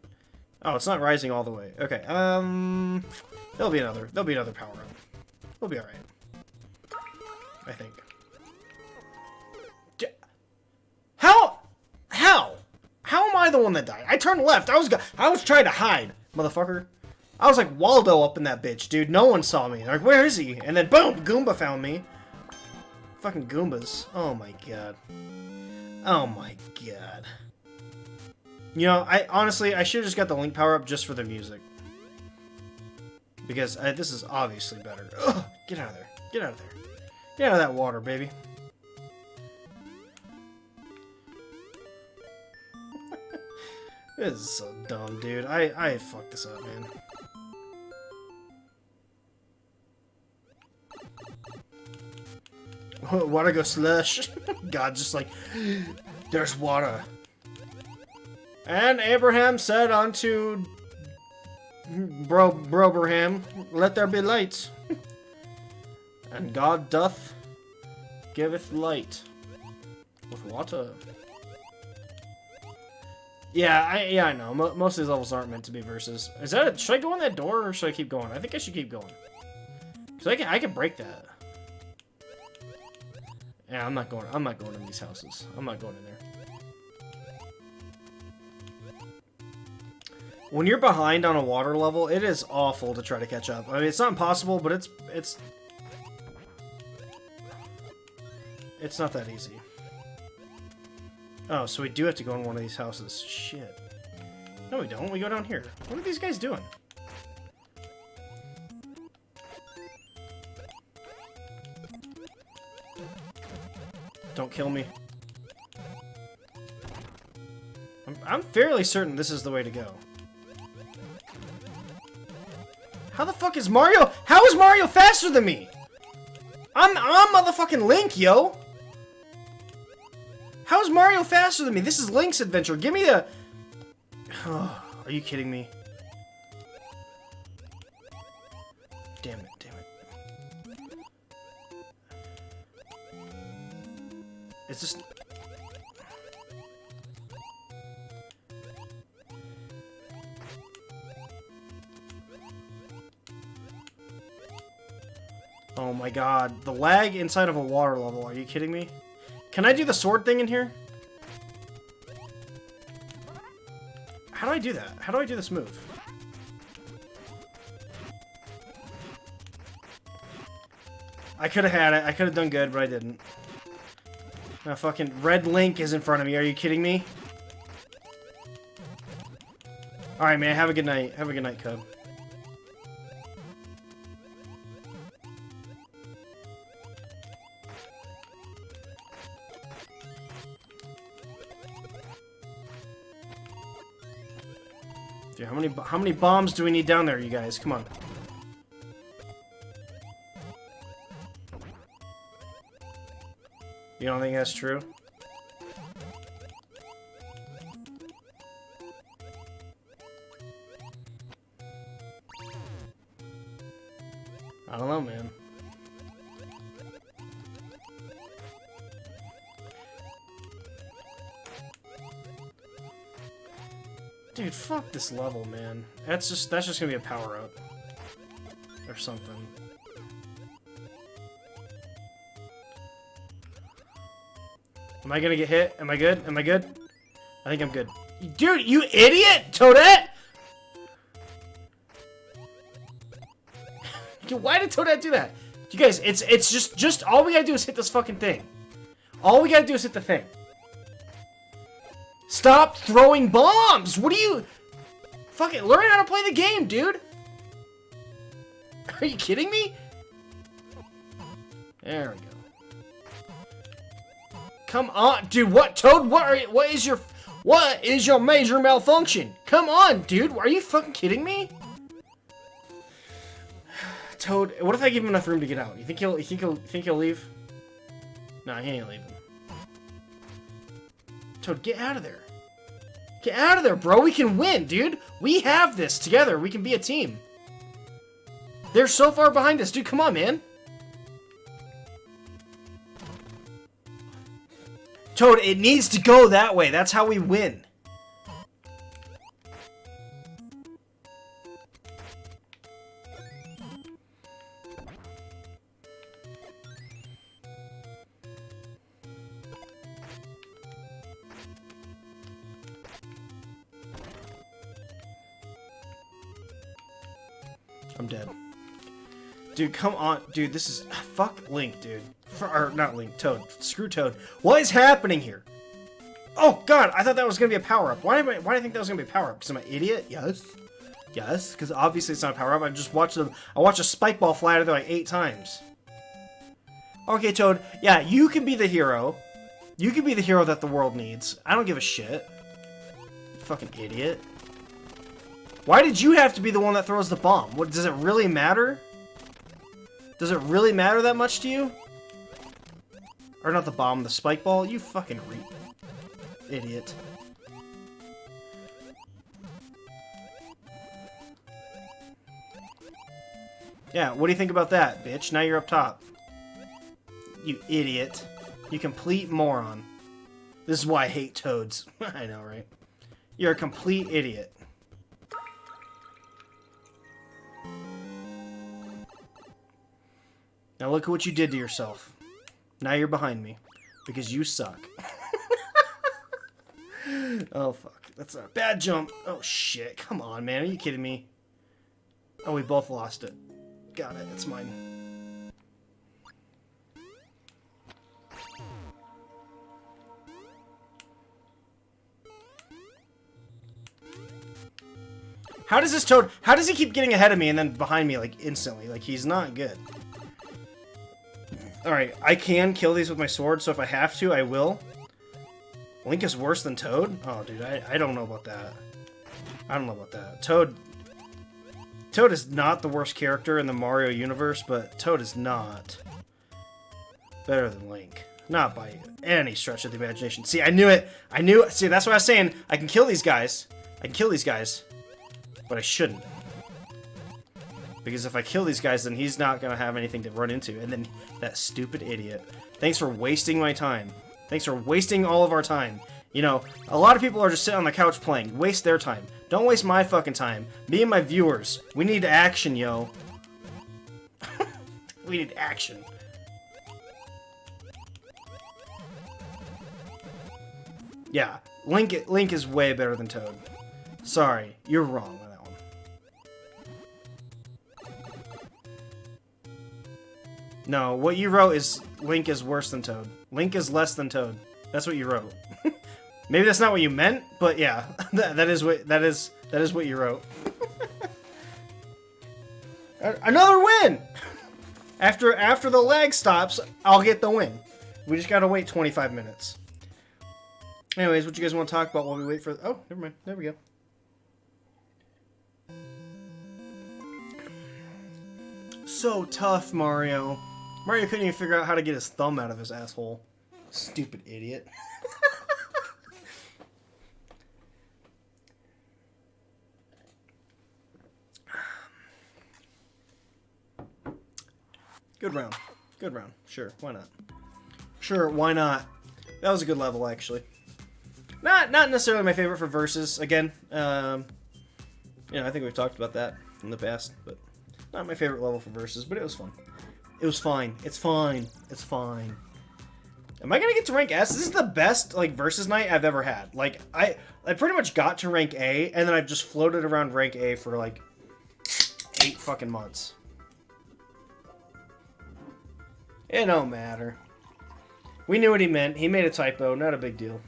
Oh, it's not rising all the way. Okay, there'll be another power up. We'll be alright. I think. How am I the one that died? I turned left. I was trying to hide, motherfucker. I was like Waldo up in that bitch, dude. No one saw me. They're like, where is he? And then boom, Goomba found me. Fucking Goombas. Oh my god. Oh my god. You know, honestly, I should have just got the link power up just for the music. Because this is obviously better. Ugh, get out of there. Get out of there. Get out of that water, baby. This is so dumb, dude. I fucked this up, man. Water go slush. God, just like, there's water. And Abraham said unto Brobraham, let there be light. And God doth giveth light with water. Yeah, I know. Most of these levels aren't meant to be verses. Should I go in that door or should I keep going? I think I should keep going. Cause I can break that. Yeah, I'm not going in these houses. I'm not going in there. When you're behind on a water level, it is awful to try to catch up. I mean, it's not impossible, but it's not that easy. Oh, so we do have to go in one of these houses. Shit. No, we don't. We go down here. What are these guys doing? Don't kill me. I'm fairly certain this is the way to go. How the fuck is Mario? How is Mario faster than me? I'm motherfucking Link, yo. How is Mario faster than me? This is Link's adventure. Give me the... Oh, are you kidding me? Damn it, damn it. It's just... Oh my god. The lag inside of a water level. Are you kidding me? Can I do the sword thing in here? How do I do that? How do I do this move? I could have had it. I could have done good, but I didn't. Now fucking Red Link is in front of me. Are you kidding me? Alright, man. Have a good night. Have a good night, Cub. Dude, how many bombs do we need down there, you guys? Come on. You don't think that's true? I don't know, man. Dude, fuck this level, man. That's just gonna be a power-up. Or something. Am I gonna get hit? Am I good? Am I good? I think I'm good. Dude, you idiot! Toadette! Why did Toadette do that? You guys, it's just all we gotta do is hit this fucking thing. All we gotta do is hit the thing. Stop throwing bombs! What are you... Fucking learn how to play the game, dude! Are you kidding me? There we go. Come on, dude, what, Toad? What is your major malfunction? Come on, dude, are you fucking kidding me? Toad, what if I give him enough room to get out? You think he'll leave? No, he ain't leaving. Toad, get out of there. Get out of there, bro. We can win, dude. We have this together. We can be a team. They're so far behind us, dude. Come on, man. Toad, it needs to go that way. That's how we win. I'm dead. Dude, come on. Dude, this is... Fuck Link, dude. Or, not Link, Toad. Screw Toad. What is happening here? Oh, God. I thought that was going to be a power-up. Why did I think that was going to be a power-up? Because I'm an idiot? Yes. Yes, because obviously it's not a power-up. I just watched them. I watched a spike ball fly out of there like 8 times. Okay, Toad. Yeah, you can be the hero. You can be the hero that the world needs. I don't give a shit. You fucking idiot. Why did you have to be the one that throws the bomb? What, does it really matter? Does it really matter that much to you? Or not the bomb, the spike ball? You fucking idiot. Yeah, what do you think about that, bitch? Now you're up top. You idiot. You complete moron. This is why I hate toads. I know, right? You're a complete idiot. Now look at what you did to yourself. Now you're behind me. Because you suck. Oh, fuck. That's a bad jump. Oh, shit. Come on, man. Are you kidding me? Oh, we both lost it. Got it. It's mine. How does this Toad... How does he keep getting ahead of me and then behind me, like, instantly? Like, he's not good. Alright, I can kill these with my sword, so if I have to, I will. Link is worse than Toad? Oh, dude, I don't know about that. I don't know about that. Toad is not the worst character in the Mario universe, but Toad is not better than Link. Not by any stretch of the imagination. See, I knew it. I knew it. See, that's what I was saying. I can kill these guys. I can kill these guys. But I shouldn't. Because if I kill these guys, then he's not going to have anything to run into. And then that stupid idiot. Thanks for wasting my time. Thanks for wasting all of our time. You know, a lot of people are just sitting on the couch playing. Waste their time. Don't waste my fucking time. Me and my viewers. We need action, yo. We need action. Yeah, Link is way better than Toad. Sorry, you're wrong on that one. No, what you wrote is Link is worse than Toad. Link is less than Toad. That's what you wrote. Maybe that's not what you meant, but yeah, that is what you wrote. Another win. After the lag stops, I'll get the win. We just gotta wait 25 minutes. Anyways, what you guys want to talk about while we wait for... Oh, never mind. There we go. So tough, Mario. Mario couldn't even figure out how to get his thumb out of his asshole. Stupid idiot. Good round. Good round. Sure, why not? Sure, why not? That was a good level, actually. Not necessarily my favorite for versus. Again, you know, I think we've talked about that in the past, but not my favorite level for versus. But it was fun. It was fine. It's fine. It's fine. Am I gonna get to rank S? This is the best like versus night I've ever had. Like I pretty much got to rank A, and then I've just floated around rank A for like 8 fucking months. It don't matter. We knew what he meant. He made a typo. Not a big deal.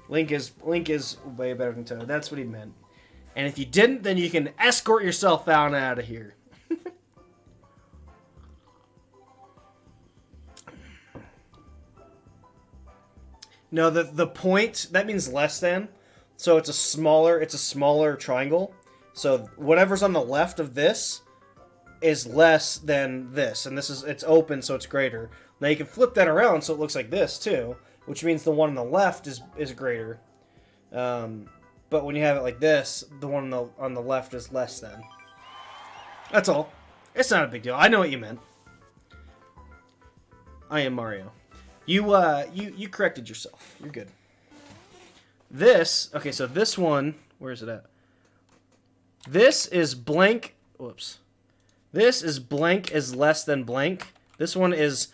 Link is way better than Toad. That's what he meant. And if you didn't, then you can escort yourself out of here. No, the point, that means less than. So it's a smaller triangle. So whatever's on the left of this is less than this. And it's open, so it's greater. Now you can flip that around so it looks like this too, which means the one on the left is greater. But when you have it like this, the one on the left is less than. That's all. It's not a big deal. I know what you meant. I am Mario. You corrected yourself. You're good. This, okay, so this one, where is it at? This is blank, whoops. This is blank is less than blank. This one is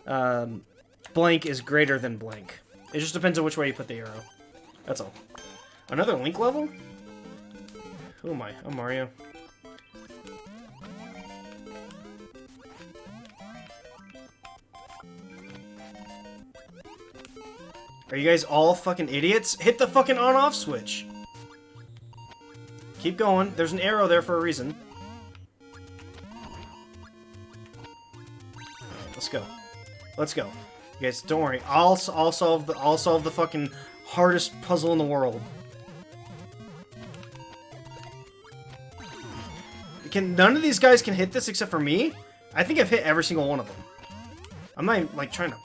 blank is greater than blank. It just depends on which way you put the arrow. That's all. Another Link level? Who am I? I'm Mario. Are you guys all fucking idiots? Hit the fucking on-off switch. Keep going. There's an arrow there for a reason. Alright, let's go. Let's go. You guys, don't worry. I'll solve the fucking hardest puzzle in the world. None of these guys can hit this except for me? I think I've hit every single one of them. I'm not even, like, trying to...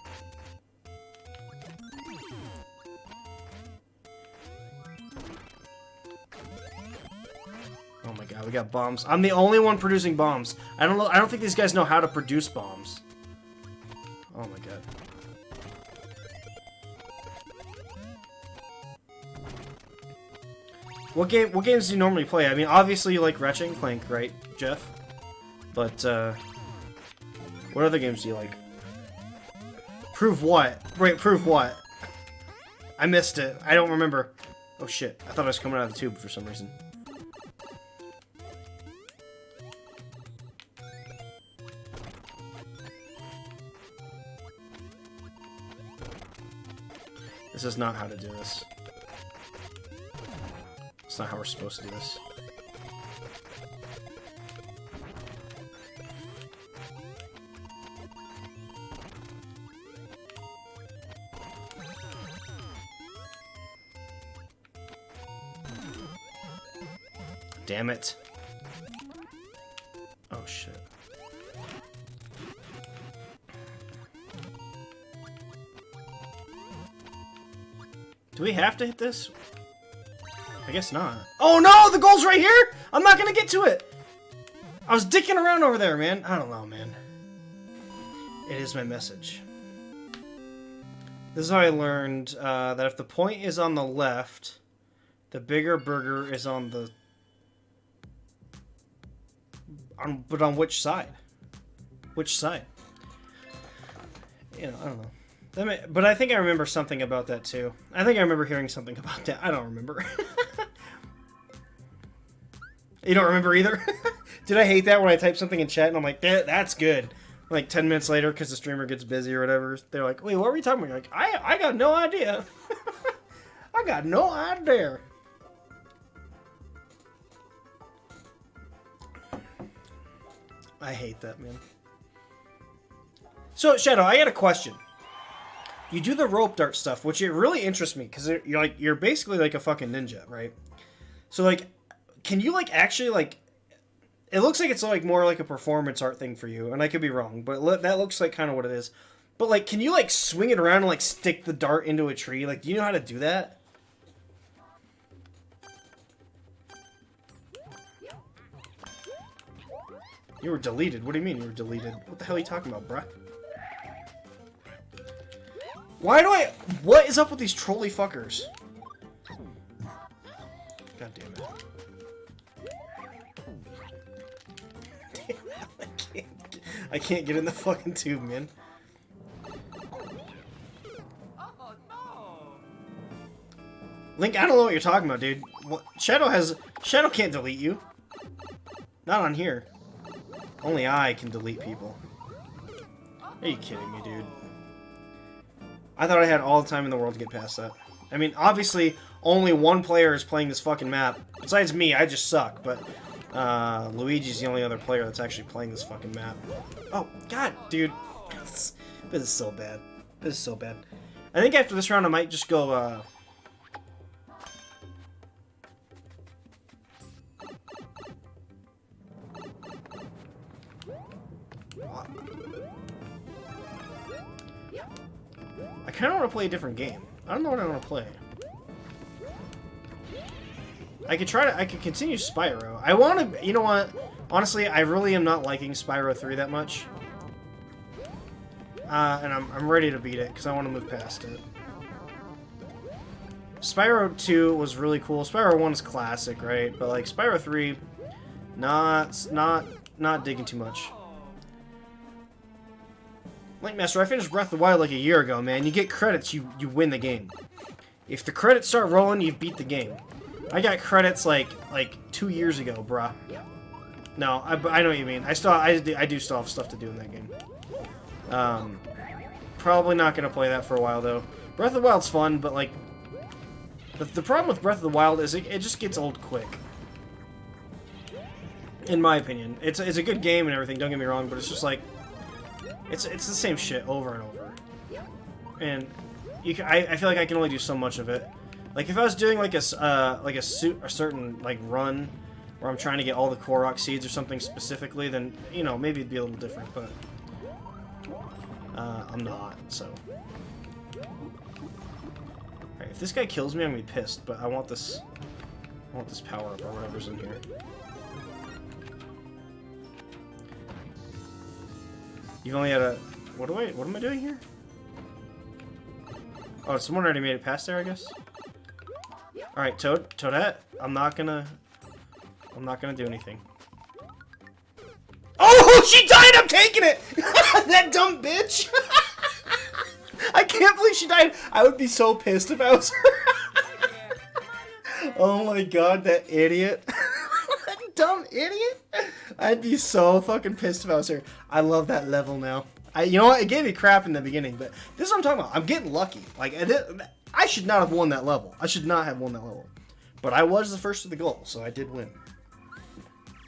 Oh my god, we got bombs. I'm the only one producing bombs. I don't think these guys know how to produce bombs. Oh my god. What games do you normally play? I mean, obviously you like Ratchet and Clank, right, Jeff? But, what other games do you like? Prove what? Wait, prove what? I missed it. I don't remember. Oh shit, I thought I was coming out of the tube for some reason. This is not how to do this. It's not how we're supposed to do this. Damn it. Oh shit. Do we have to hit this? I guess not. Oh no! The goal's right here! I'm not gonna get to it! I was dicking around over there, man. I don't know, man. It is my message. This is how I learned that if the point is on the left, the bigger burger is on the... but on which side? Which side? You know, I don't know. But I think I remember something about that, too. I think I remember hearing something about that. I don't remember. You don't remember either? Did I hate that when I type something in chat and I'm like, that's good. Like 10 minutes later, because the streamer gets busy or whatever, they're like, wait, what were you talking about? You're like, I got no idea. I got no idea. I hate that, man. So, Shadow, I got a question. You do the rope dart stuff, which it really interests me, because you're basically like a fucking ninja, right? So, like, can you, like, actually, like... It looks like it's, like, more like a performance art thing for you, and I could be wrong, but that looks like kind of what it is. But, like, can you, like, swing it around and, like, stick the dart into a tree? Like, do you know how to do that? You were deleted. What do you mean you were deleted? What the hell are you talking about, bruh? Why do I... What is up with these trolly fuckers? God damn it. I can't get in the fucking tube, man. Link, I don't know what you're talking about, dude. Shadow can't delete you. Not on here. Only I can delete people. Are you kidding me, dude? I thought I had all the time in the world to get past that. I mean, obviously, only one player is playing this fucking map. Besides me, I just suck, but Luigi's the only other player that's actually playing this fucking map. Oh, God, dude. This is so bad. This is so bad. I think after this round, I might just go, I kind of want to play a different game. I don't know what I want to play. I could continue Spyro. I want to, you know what? Honestly, I really am not liking Spyro 3 that much. And I'm ready to beat it, because I want to move past it. Spyro 2 was really cool. Spyro 1 is classic, right? But, like, Spyro 3, not digging too much. Link Master, I finished Breath of the Wild like a year ago, man. You get credits, you win the game. If the credits start rolling, you've beat the game. I got credits like 2 years ago, bruh. No, I know what you mean. I do still have stuff to do in that game. Probably not gonna play that for a while though. Breath of the Wild's fun, but like, the problem with Breath of the Wild is it just gets old quick. In my opinion, it's a good game and everything. Don't get me wrong, but it's just like it's the same shit over and over. And I feel like I can only do so much of it. Like if I was doing like a certain like run where I'm trying to get all the Korok seeds or something specifically, then you know maybe it'd be a little different. But I'm not. So alright, if this guy kills me, I'm gonna be pissed. But I want this power up or whatever's in here. You've only had a what am I doing here? Oh, someone already made it past there, I guess. Alright, Toadette, I'm not gonna do anything. Oh, she died! I'm taking it! That dumb bitch! I can't believe she died! I would be so pissed if I was her. Oh my god, that idiot. That dumb idiot! I'd be so fucking pissed if I was her. I love that level now. You know what? It gave me crap in the beginning, but this is what I'm talking about. I'm getting lucky. Like, I should not have won that level. I should not have won that level. But I was the first to the goal, so I did win.